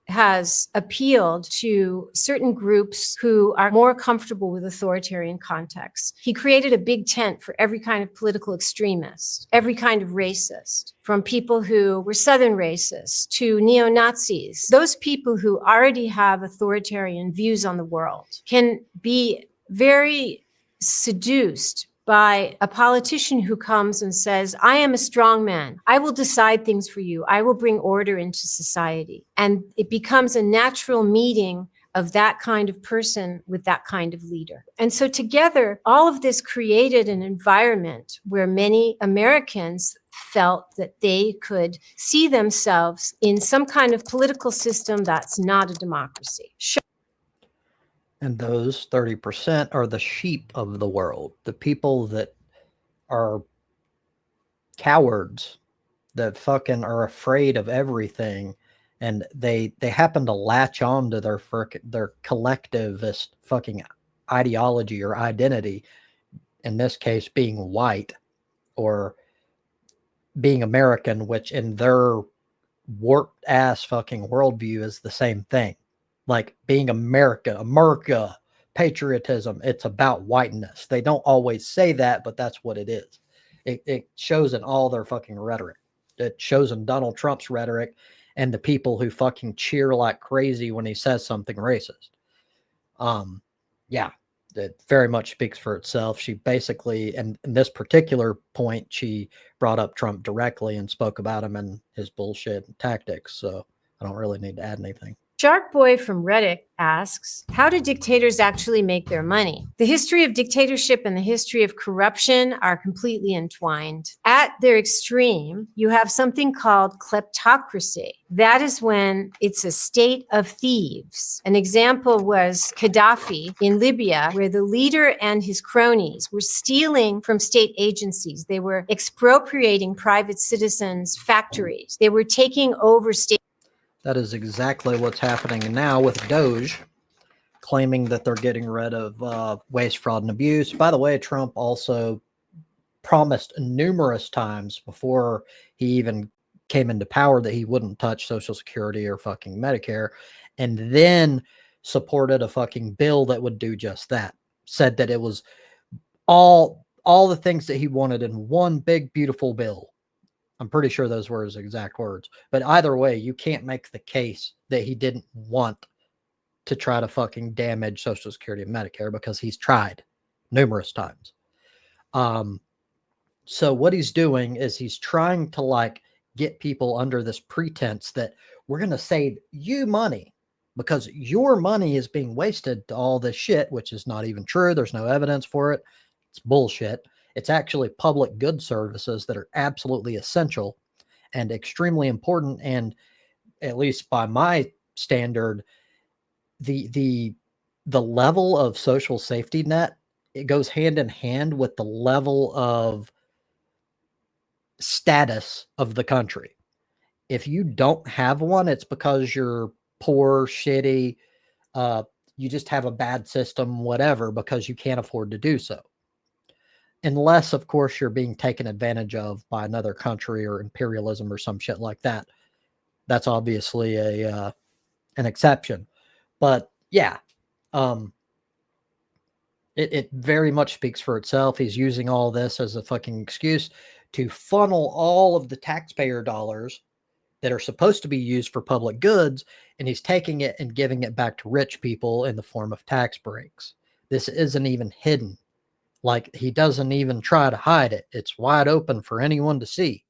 S2: has appealed to certain groups who are more comfortable with authoritarian contexts. He created a big tent for every kind of political extremist, every kind of racist, from people who were Southern racists to neo-Nazis. Those people who already have authoritarian views on the world can be very seduced by a politician who comes and says, I am a strong man. I will decide things for you. I will bring order into society. And it becomes a natural meeting of that kind of person with that kind of leader. And so together, all of this created an environment where many Americans felt that they could see themselves in some kind of political system that's not a democracy.
S1: And those 30% are the sheep of the world, the people that are cowards, that fucking are afraid of everything, and they happen to latch on to their collectivist fucking ideology or identity, in this case being white or being American, which in their warped ass fucking worldview is the same thing. Like being America, patriotism, it's about whiteness. They don't always say that, but that's what it is. It shows in all their fucking rhetoric. It shows in Donald Trump's rhetoric and the people who fucking cheer like crazy when he says something racist. Yeah, it very much speaks for itself. She basically, and in this particular point, she brought up Trump directly and spoke about him and his bullshit and tactics. So I don't really need to add anything.
S2: Shark Boy from Reddit asks, how do dictators actually make their money? The history of dictatorship and the history of corruption are completely entwined. At their extreme, you have something called kleptocracy. That is when it's a state of thieves. An example was Gaddafi in Libya, where the leader and his cronies were stealing from state agencies. They were expropriating private citizens' factories. They were taking over state.
S1: That is exactly what's happening now with Doge, claiming that they're getting rid of waste, fraud, and abuse. By the way, Trump also promised numerous times before he even came into power that he wouldn't touch Social Security or fucking Medicare, and then supported a fucking bill that would do just that. Said that it was all the things that he wanted in one big, beautiful bill. I'm pretty sure those were his exact words. But either way, you can't make the case that he didn't want to try to fucking damage Social Security and Medicare, because he's tried numerous times. So what he's doing is he's trying to like get people under this pretense that we're going to save you money because your money is being wasted to all this shit, which is not even true. There's no evidence for it. It's bullshit. It's actually public good services that are absolutely essential and extremely important. And at least by my standard, the level of social safety net, it goes hand in hand with the level of status of the country. If you don't have one, it's because you're poor, shitty, you just have a bad system, whatever, because you can't afford to do so. Unless, of course, you're being taken advantage of by another country or imperialism or some shit like that. That's obviously an exception. But yeah, it very much speaks for itself. He's using all this as a fucking excuse to funnel all of the taxpayer dollars that are supposed to be used for public goods, and he's taking it and giving it back to rich people in the form of tax breaks. This isn't even hidden. Like, he doesn't even try to hide it. It's wide open for anyone to see.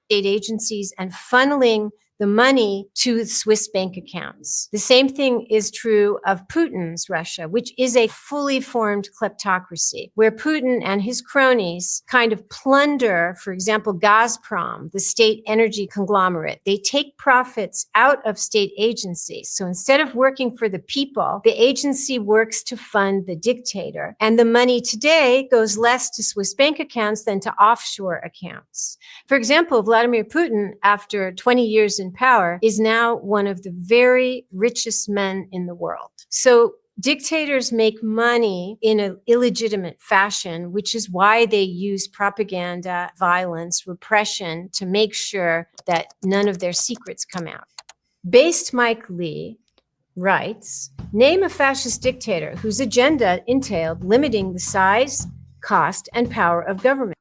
S2: State agencies and funneling the money to Swiss bank accounts. The same thing is true of Putin's Russia, which is a fully formed kleptocracy, where Putin and his cronies kind of plunder, for example, Gazprom, the state energy conglomerate. They take profits out of state agencies. So instead of working for the people, the agency works to fund the dictator. And the money today goes less to Swiss bank accounts than to offshore accounts. For example, Vladimir Putin, after 20 years in power, is now one of the very richest men in the world. So dictators make money in an illegitimate fashion, which is why they use propaganda, violence, repression to make sure that none of their secrets come out. Based Mike Lee writes, name a fascist dictator whose agenda entailed limiting the size, cost, and power of government.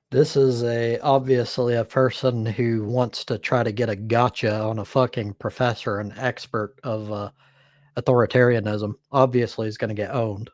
S1: This is obviously a person who wants to try to get a gotcha on a fucking professor and expert of authoritarianism obviously is going to get owned.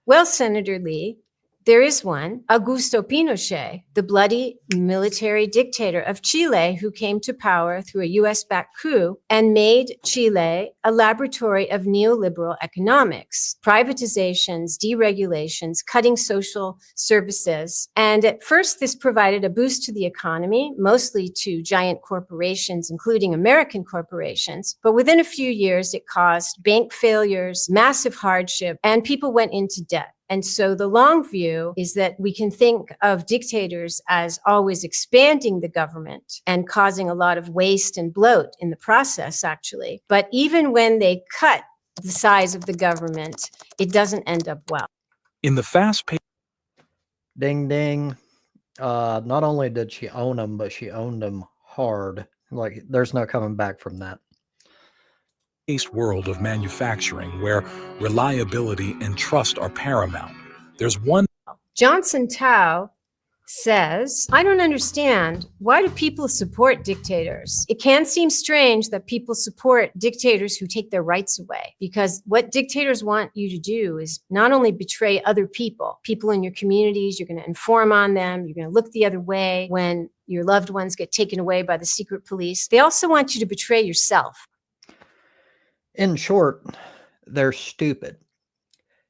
S2: Well, Senator Lee, there is one, Augusto Pinochet, the bloody military dictator of Chile who came to power through a US-backed coup and made Chile a laboratory of neoliberal economics, privatizations, deregulations, cutting social services. And at first, this provided a boost to the economy, mostly to giant corporations, including American corporations. But within a few years, it caused bank failures, massive hardship, and people went into debt. And so the long view is that we can think of dictators as always expanding the government and causing a lot of waste and bloat in the process, actually. But even when they cut the size of the government, it doesn't end up well.
S5: In the fast-paced
S1: Ding ding. Not only did she own them, but she owned them hard. Like, there's no coming back from that.
S5: world of manufacturing where reliability and trust are paramount, there's one
S2: Johnson Tao says, I don't understand. Why do people support dictators? It can seem strange that people support dictators who take their rights away, because what dictators want you to do is not only betray other people in your communities, you're going to inform on them, you're going to look the other way when your loved ones get taken away by the secret police. They also want you to betray yourself.
S1: In short, they're stupid.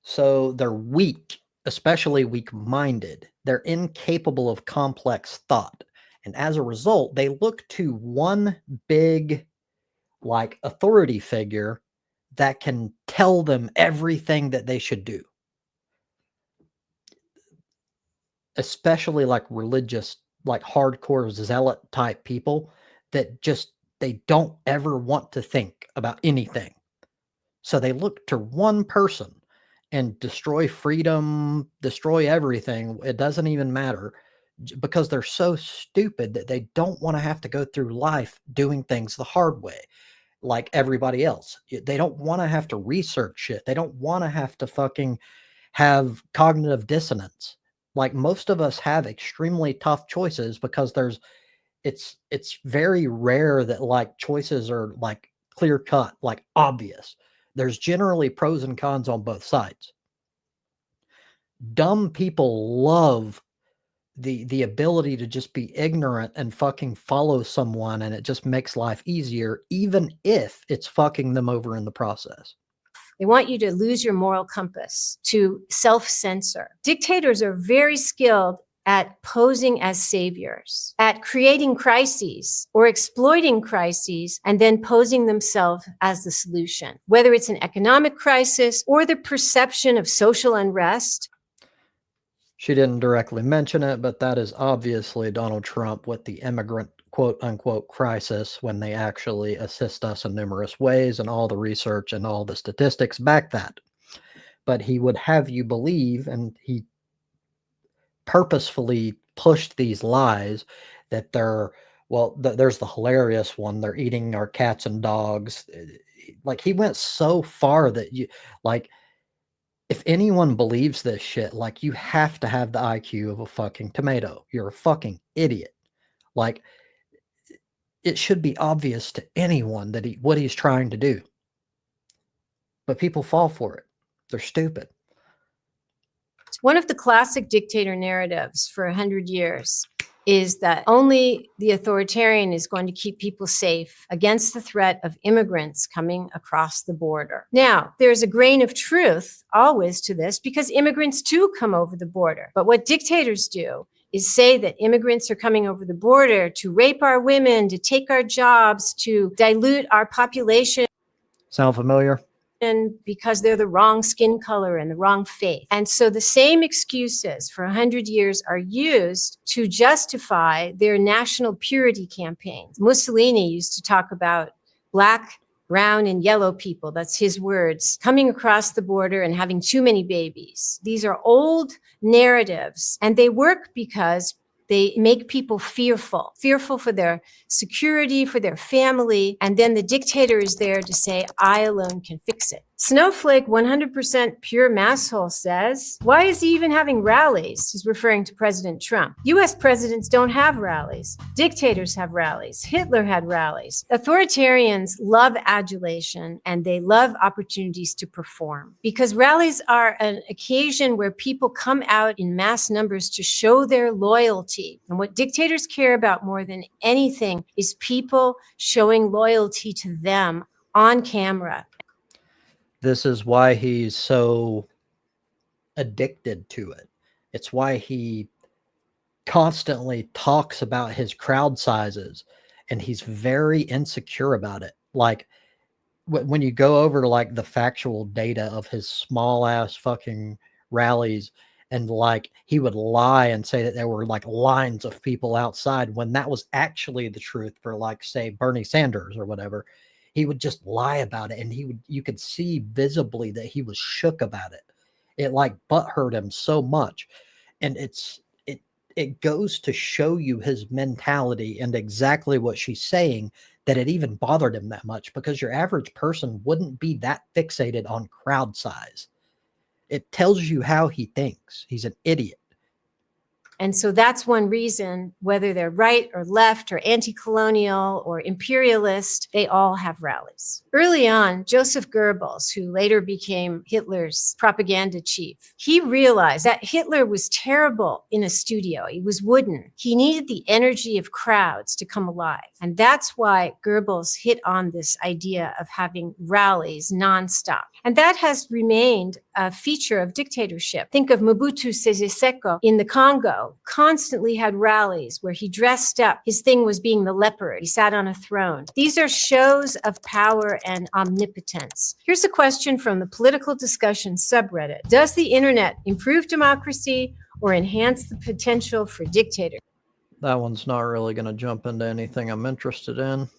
S1: So they're weak, especially weak-minded. They're incapable of complex thought. And as a result, they look to one big, like, authority figure that can tell them everything that they should do. Especially like religious, like hardcore zealot type people that just, they don't ever want to think about anything. So they look to one person and destroy freedom, destroy everything. It doesn't even matter, because they're so stupid that they don't want to have to go through life doing things the hard way like everybody else. They don't want to have to research shit. They don't want to have to fucking have cognitive dissonance. Like, most of us have extremely tough choices because it's very rare that like choices are like clear cut, like obvious. There's generally pros and cons on both sides. Dumb people love the ability to just be ignorant and fucking follow someone, and it just makes life easier, even if it's fucking them over in the process.
S2: They want you to lose your moral compass, to self-censor. Dictators are very skilled at posing as saviors, at creating crises or exploiting crises and then posing themselves as the solution, whether it's an economic crisis or the perception of social unrest.
S1: She didn't directly mention it, but that is obviously Donald Trump with the immigrant quote unquote crisis, when they actually assist us in numerous ways, and all the research and all the statistics back that. But he would have you believe, and he purposefully pushed these lies, that they're, well, there's the hilarious one, they're eating our cats and dogs. Like, he went so far that you, like, if anyone believes this shit, like, you have to have the IQ of a fucking tomato. You're a fucking idiot. Like, it should be obvious to anyone that what he's trying to do. But people fall for it. They're stupid.
S2: One of the classic dictator narratives for 100 years is that only the authoritarian is going to keep people safe against the threat of immigrants coming across the border. Now, there's a grain of truth always to this, because immigrants too come over the border. But what dictators do is say that immigrants are coming over the border to rape our women, to take our jobs, to dilute our population.
S1: Sound familiar?
S2: Because they're the wrong skin color and the wrong faith. And so the same excuses for 100 years are used to justify their national purity campaigns. Mussolini used to talk about black, brown, and yellow people, that's his words, coming across the border and having too many babies. These are old narratives, and they work because they make people fearful for their security, for their family. And then the dictator is there to say, I alone can fix it. Snowflake 100% pure masshole says, why is he even having rallies? He's referring to President Trump. US presidents don't have rallies. Dictators have rallies. Hitler had rallies. Authoritarians love adulation and they love opportunities to perform because rallies are an occasion where people come out in mass numbers to show their loyalty. And what dictators care about more than anything is people showing loyalty to them on camera.
S1: This is why he's so addicted to it. It's why he constantly talks about his crowd sizes and he's very insecure about it. Like when you go over like the factual data of his small ass fucking rallies, and like he would lie and say that there were like lines of people outside when that was actually the truth for like say Bernie Sanders or whatever. He would just lie about it, and you could see visibly that he was shook about it. It like butthurt him so much. And it goes to show you his mentality and exactly what she's saying, that it even bothered him that much, because your average person wouldn't be that fixated on crowd size. It tells you how he thinks. He's an idiot.
S2: And so that's one reason, whether they're right or left or anti-colonial or imperialist, they all have rallies. Early on, Joseph Goebbels, who later became Hitler's propaganda chief, he realized that Hitler was terrible in a studio. He was wooden. He needed the energy of crowds to come alive. And that's why Goebbels hit on this idea of having rallies nonstop. And that has remained a feature of dictatorship. Think of Mobutu Sese Seko in the Congo, constantly had rallies where he dressed up. His thing was being the leopard. He sat on a throne. These are shows of power and omnipotence. Here's a question from the political discussion subreddit. Does the internet improve democracy or enhance the potential for dictatorship?
S1: That one's not really going to jump into anything I'm interested in.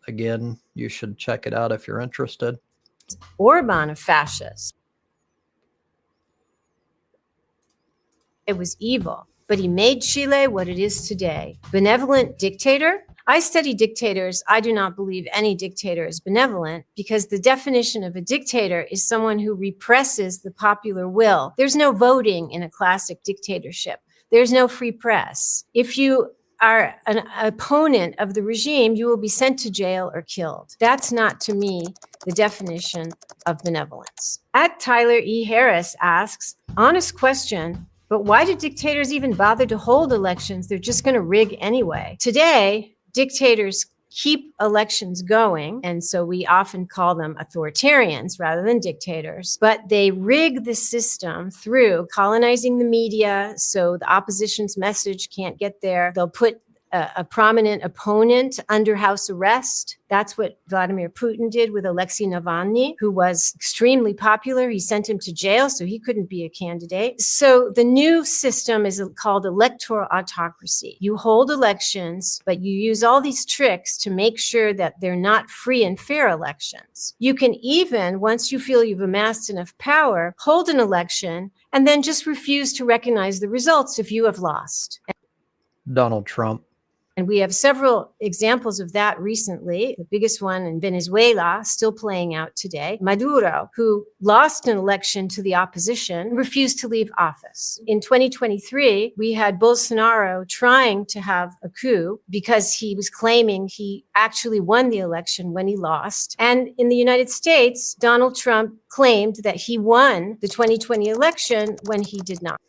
S1: Again, you should check it out if you're interested.
S2: Orban a fascist. It was evil, but he made Chile what it is today. Benevolent dictator? I study dictators. I do not believe any dictator is benevolent, because the definition of a dictator is someone who represses the popular will. There's no voting in a classic dictatorship. There's no free press. If you are an opponent of the regime, you will be sent to jail or killed. That's not, to me, the definition of benevolence. At Tyler E. Harris asks, honest question, but why do dictators even bother to hold elections? They're just going to rig anyway. Today, dictators keep elections going, and so we often call them authoritarians rather than dictators, but they rig the system through colonizing the media so the opposition's message can't get there. They'll put a prominent opponent under house arrest. That's what Vladimir Putin did with Alexei Navalny, who was extremely popular. He sent him to jail, so he couldn't be a candidate. So the new system is called electoral autocracy. You hold elections, but you use all these tricks to make sure that they're not free and fair elections. You can even, once you feel you've amassed enough power, hold an election and then just refuse to recognize the results if you have lost.
S1: Donald Trump.
S2: And we have several examples of that recently. The biggest one in Venezuela, still playing out today. Maduro, who lost an election to the opposition, refused to leave office. In 2023, we had Bolsonaro trying to have a coup because he was claiming he actually won the election when he lost. And in the United States, Donald Trump claimed that he won the 2020 election when he did not.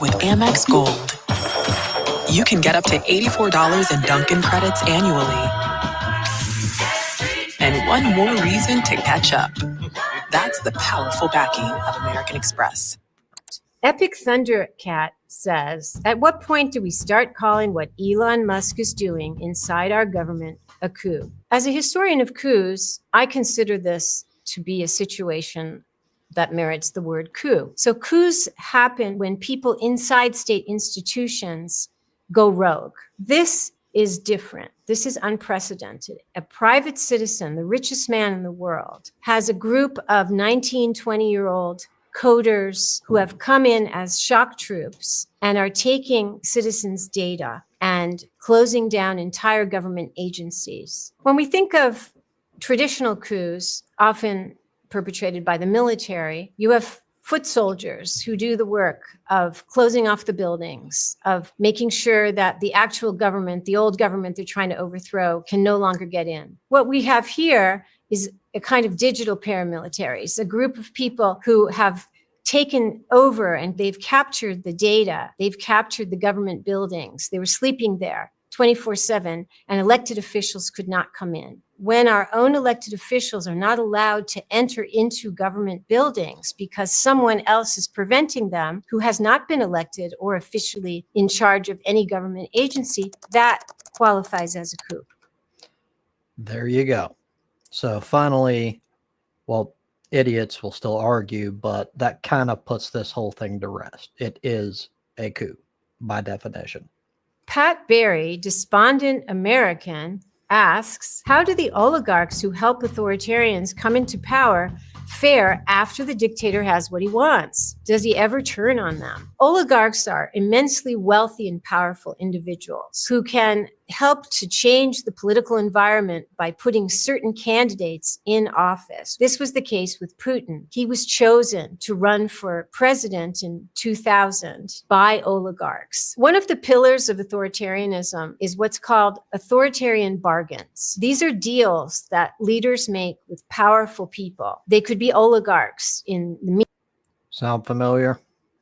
S3: With Amex Gold, you can get up to $84 in Dunkin' credits annually. And one more reason to catch up. That's the powerful backing of American Express.
S2: Epic Thundercat says, at what point do we start calling what Elon Musk is doing inside our government a coup? As a historian of coups, I consider this to be a situation that merits the word coup. So coups happen when people inside state institutions go rogue. This is different. This is unprecedented. A private citizen, the richest man in the world, has a group of 19, 20-year-old coders who have come in as shock troops and are taking citizens' data and closing down entire government agencies. When we think of traditional coups, often perpetrated by the military, you have foot soldiers who do the work of closing off the buildings, of making sure that the actual government, the old government they're trying to overthrow, can no longer get in. What we have here is a kind of digital paramilitaries, a group of people who have taken over and they've captured the data, they've captured the government buildings. They were sleeping there 24/7, and elected officials could not come in. When our own elected officials are not allowed to enter into government buildings because someone else is preventing them who has not been elected or officially in charge of any government agency, that qualifies as a coup.
S1: There you go. So finally, well, idiots will still argue, but that kind of puts this whole thing to rest. It is a coup by definition.
S2: Pat Berry, despondent American, asks, how do the oligarchs who help authoritarians come into power fare after the dictator has what he wants? Does he ever turn on them? Oligarchs are immensely wealthy and powerful individuals who can help to change the political environment by putting certain candidates in office. This was the case with Putin. He was chosen to run for president in 2000 by oligarchs. One of the pillars of authoritarianism is what's called authoritarian bargains. These are deals that leaders make with powerful people. They could be oligarchs in the
S1: Sound familiar?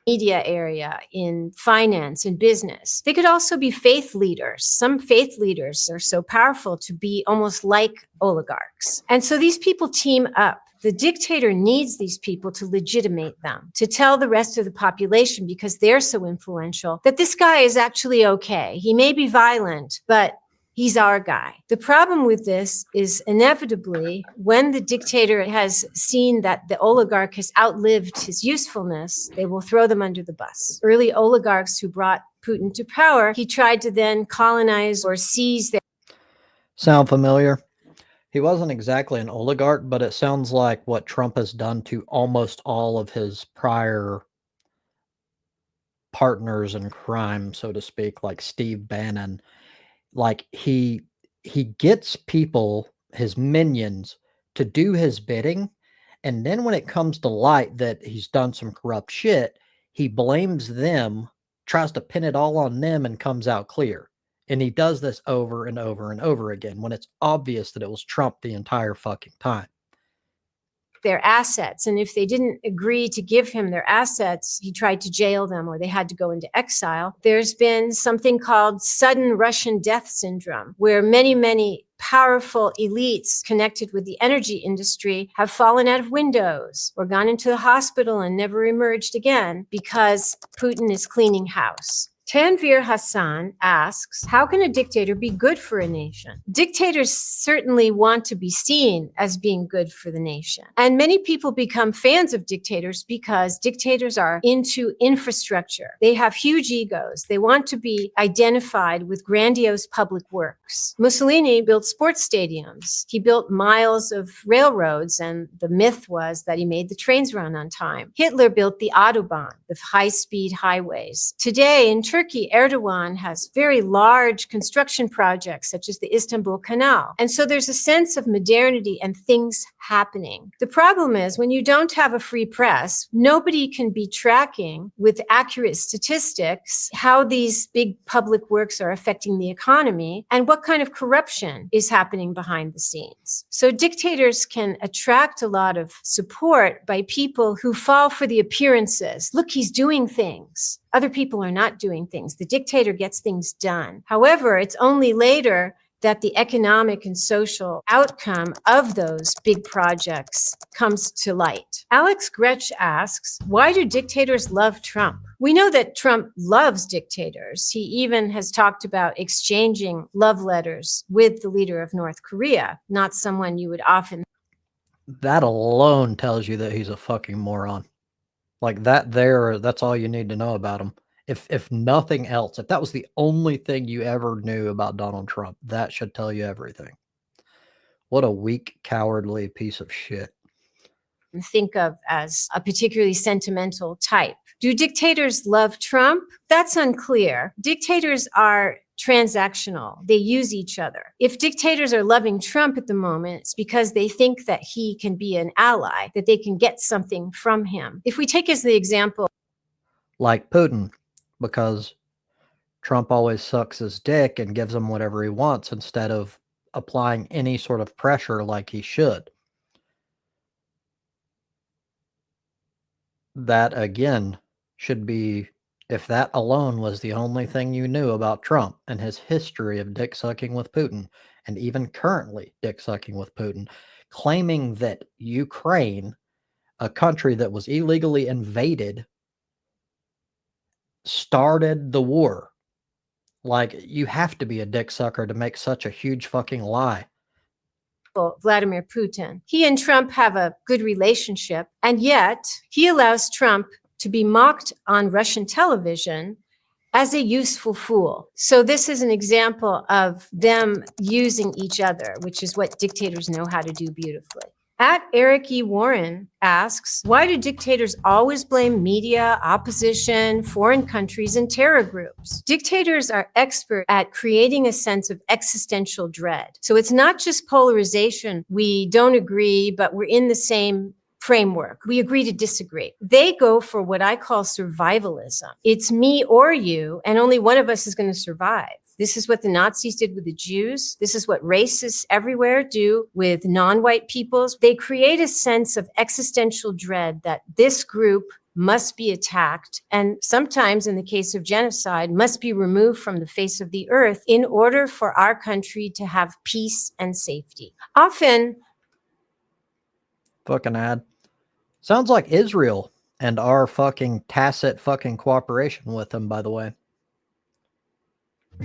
S2: media area, in finance and business. They could also be faith leaders. Some faith leaders are so powerful to be almost like oligarchs. And so these people team up. The dictator needs these people to legitimate them, to tell the rest of the population, because they're so influential, that this guy is actually okay. He may be violent, but he's our guy. The problem with this is inevitably when the dictator has seen that the oligarch has outlived his usefulness, they will throw them under the bus. Early oligarchs who brought Putin to power, he tried to then colonize or seize their.
S1: Sound familiar? He wasn't exactly an oligarch, but it sounds like what Trump has done to almost all of his prior partners in crime, so to speak, like Steve Bannon. Like he gets people, his minions, to do his bidding, and then when it comes to light that he's done some corrupt shit, he blames them, tries to pin it all on them, and comes out clear. And he does this over and over and over again when it's obvious that it was Trump the entire fucking time.
S2: Their assets. And if they didn't agree to give him their assets, he tried to jail them or they had to go into exile. There's been something called sudden Russian death syndrome, where many, many powerful elites connected with the energy industry have fallen out of windows or gone into the hospital and never emerged again because Putin is cleaning house. Tanvir Hassan asks, how can a dictator be good for a nation? Dictators certainly want to be seen as being good for the nation. And many people become fans of dictators because dictators are into infrastructure. They have huge egos. They want to be identified with grandiose public works. Mussolini built sports stadiums. He built miles of railroads, and the myth was that he made the trains run on time. Hitler built the Autobahn, the high-speed highways. Today in Turkey, Erdogan has very large construction projects such as the Istanbul Canal. And so there's a sense of modernity and things happening. The problem is when you don't have a free press, nobody can be tracking with accurate statistics how these big public works are affecting the economy and what kind of corruption is happening behind the scenes. So dictators can attract a lot of support by people who fall for the appearances. Look, he's doing things. Other people are not doing things. The dictator gets things done. However, it's only later that the economic and social outcome of those big projects comes to light. Alex Gretsch asks, why do dictators love Trump? We know that Trump loves dictators. He even has talked about exchanging love letters with the leader of North Korea, not someone you would often.
S1: That alone tells you that he's a fucking moron. Like that's all you need to know about him. If nothing else, if that was the only thing you ever knew about Donald Trump, that should tell you everything. What a weak, cowardly piece of shit.
S2: think of as a particularly sentimental type. Do dictators love Trump? That's unclear. Dictators are transactional. They use each other. If dictators are loving Trump at the moment, it's because they think that he can be an ally, that they can get something from him. If we take as the example,
S1: like Putin, because Trump always sucks his dick and gives him whatever he wants instead of applying any sort of pressure like he should. That, again, should be, if that alone was the only thing you knew about Trump and his history of dick sucking with Putin, and even currently dick sucking with Putin, claiming that Ukraine, a country that was illegally invaded, started the war. Like, you have to be a dick sucker to make such a huge fucking lie.
S2: Vladimir Putin. He and Trump have a good relationship, and yet he allows Trump to be mocked on Russian television as a useful fool. So this is an example of them using each other, which is what dictators know how to do beautifully. At Eric E. Warren asks, why do dictators always blame media, opposition, foreign countries, and terror groups? Dictators are expert at creating a sense of existential dread. So it's not just polarization. We don't agree, but we're in the same framework. We agree to disagree. They go for what I call survivalism. It's me or you, and only one of us is going to survive. This is what the Nazis did with the Jews. This is what racists everywhere do with non-white peoples. They create a sense of existential dread that this group must be attacked, and sometimes, in the case of genocide, must be removed from the face of the earth in order for our country to have peace and safety. Often,
S1: fucking ad. Sounds like Israel and our fucking tacit fucking cooperation with them, by the way.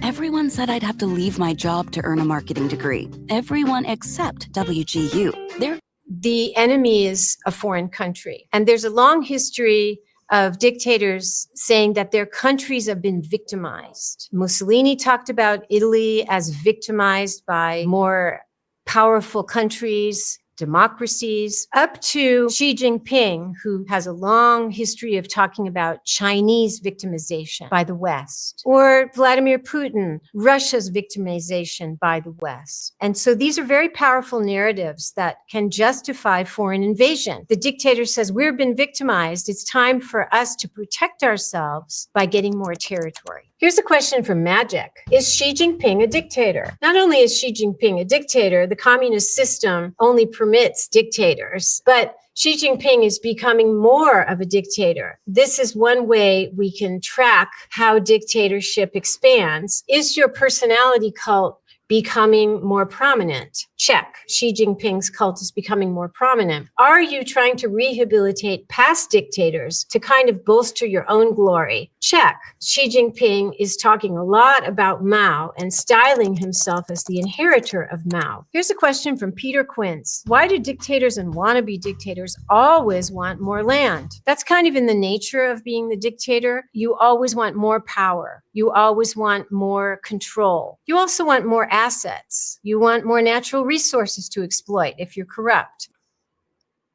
S6: Everyone said I'd have to leave my job to earn a marketing degree. Everyone except WGU.
S2: The enemy is a foreign country. And there's a long history of dictators saying that their countries have been victimized. Mussolini talked about Italy as victimized by more powerful countries, democracies, up to Xi Jinping, who has a long history of talking about Chinese victimization by the West, or Vladimir Putin, Russia's victimization by the West. And so these are very powerful narratives that can justify foreign invasion. The dictator says, we've been victimized. It's time for us to protect ourselves by getting more territory. Here's a question from Magic. Is Xi Jinping a dictator? Not only is Xi Jinping a dictator, the communist system only permits dictators, but Xi Jinping is becoming more of a dictator. This is one way we can track how dictatorship expands. Is your personality cult becoming more prominent? Check. Xi Jinping's cult is becoming more prominent. Are you trying to rehabilitate past dictators to kind of bolster your own glory? Check. Xi Jinping is talking a lot about Mao and styling himself as the inheritor of Mao. Here's a question from Peter Quince. Why do dictators and wannabe dictators always want more land? That's kind of in the nature of being the dictator. You always want more power. You always want more control. You also want more assets. You want more natural resources to exploit if you're corrupt.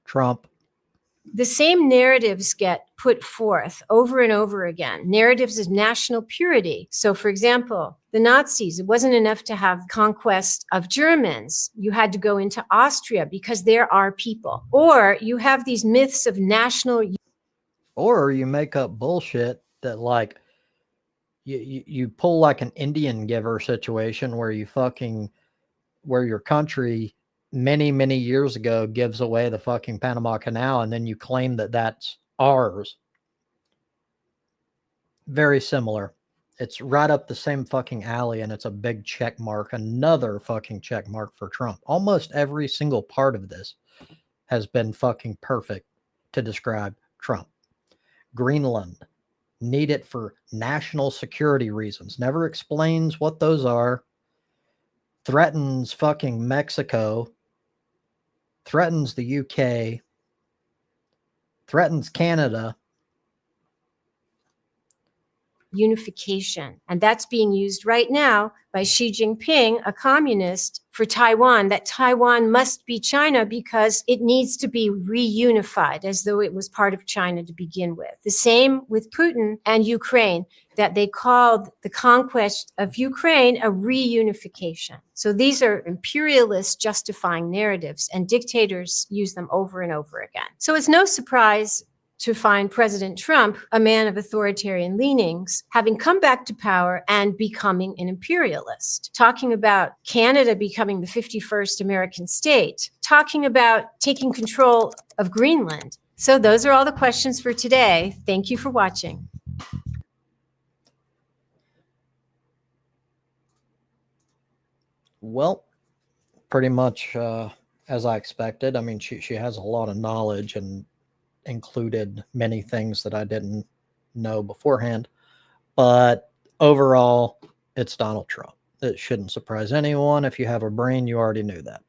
S1: Trump.
S2: The same narratives get put forth over and over again, narratives of national purity. So, for example, the Nazis, it wasn't enough to have conquest of Germans. You had to go into Austria because there are people. Or you have these myths of national...
S1: Or you make up bullshit that, like, you pull like an Indian giver situation where where your country many years ago gives away the fucking Panama Canal, and then you claim that that's ours. Very similar. It's right up the same fucking alley, and it's a big check mark, another fucking check mark for Trump. Almost every single part of this has been fucking perfect to describe Trump. Greenland. Need it for national security reasons. Never explains what those are. Threatens fucking Mexico. Threatens the UK. Threatens Canada.
S2: Unification. And that's being used right now by Xi Jinping, a communist, for Taiwan, that Taiwan must be China because it needs to be reunified as though it was part of China to begin with. The same with Putin and Ukraine, that they called the conquest of Ukraine a reunification. So these are imperialist justifying narratives, and dictators use them over and over again. So it's no surprise to find President Trump, a man of authoritarian leanings, having come back to power and becoming an imperialist, talking about Canada becoming the 51st American state, talking about taking control of Greenland. So those are all the questions for today. Thank you for watching.
S1: Well, pretty much as I expected. I mean, she has a lot of knowledge and included many things that I didn't know beforehand. But overall, it's Donald Trump. It shouldn't surprise anyone. If you have a brain, you already knew that.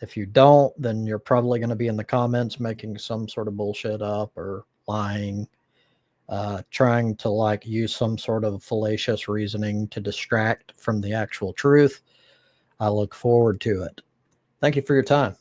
S1: If you don't, then you're probably going to be in the comments making some sort of bullshit up or lying, trying to like use some sort of fallacious reasoning to distract from the actual truth. I look forward to it. Thank you for your time.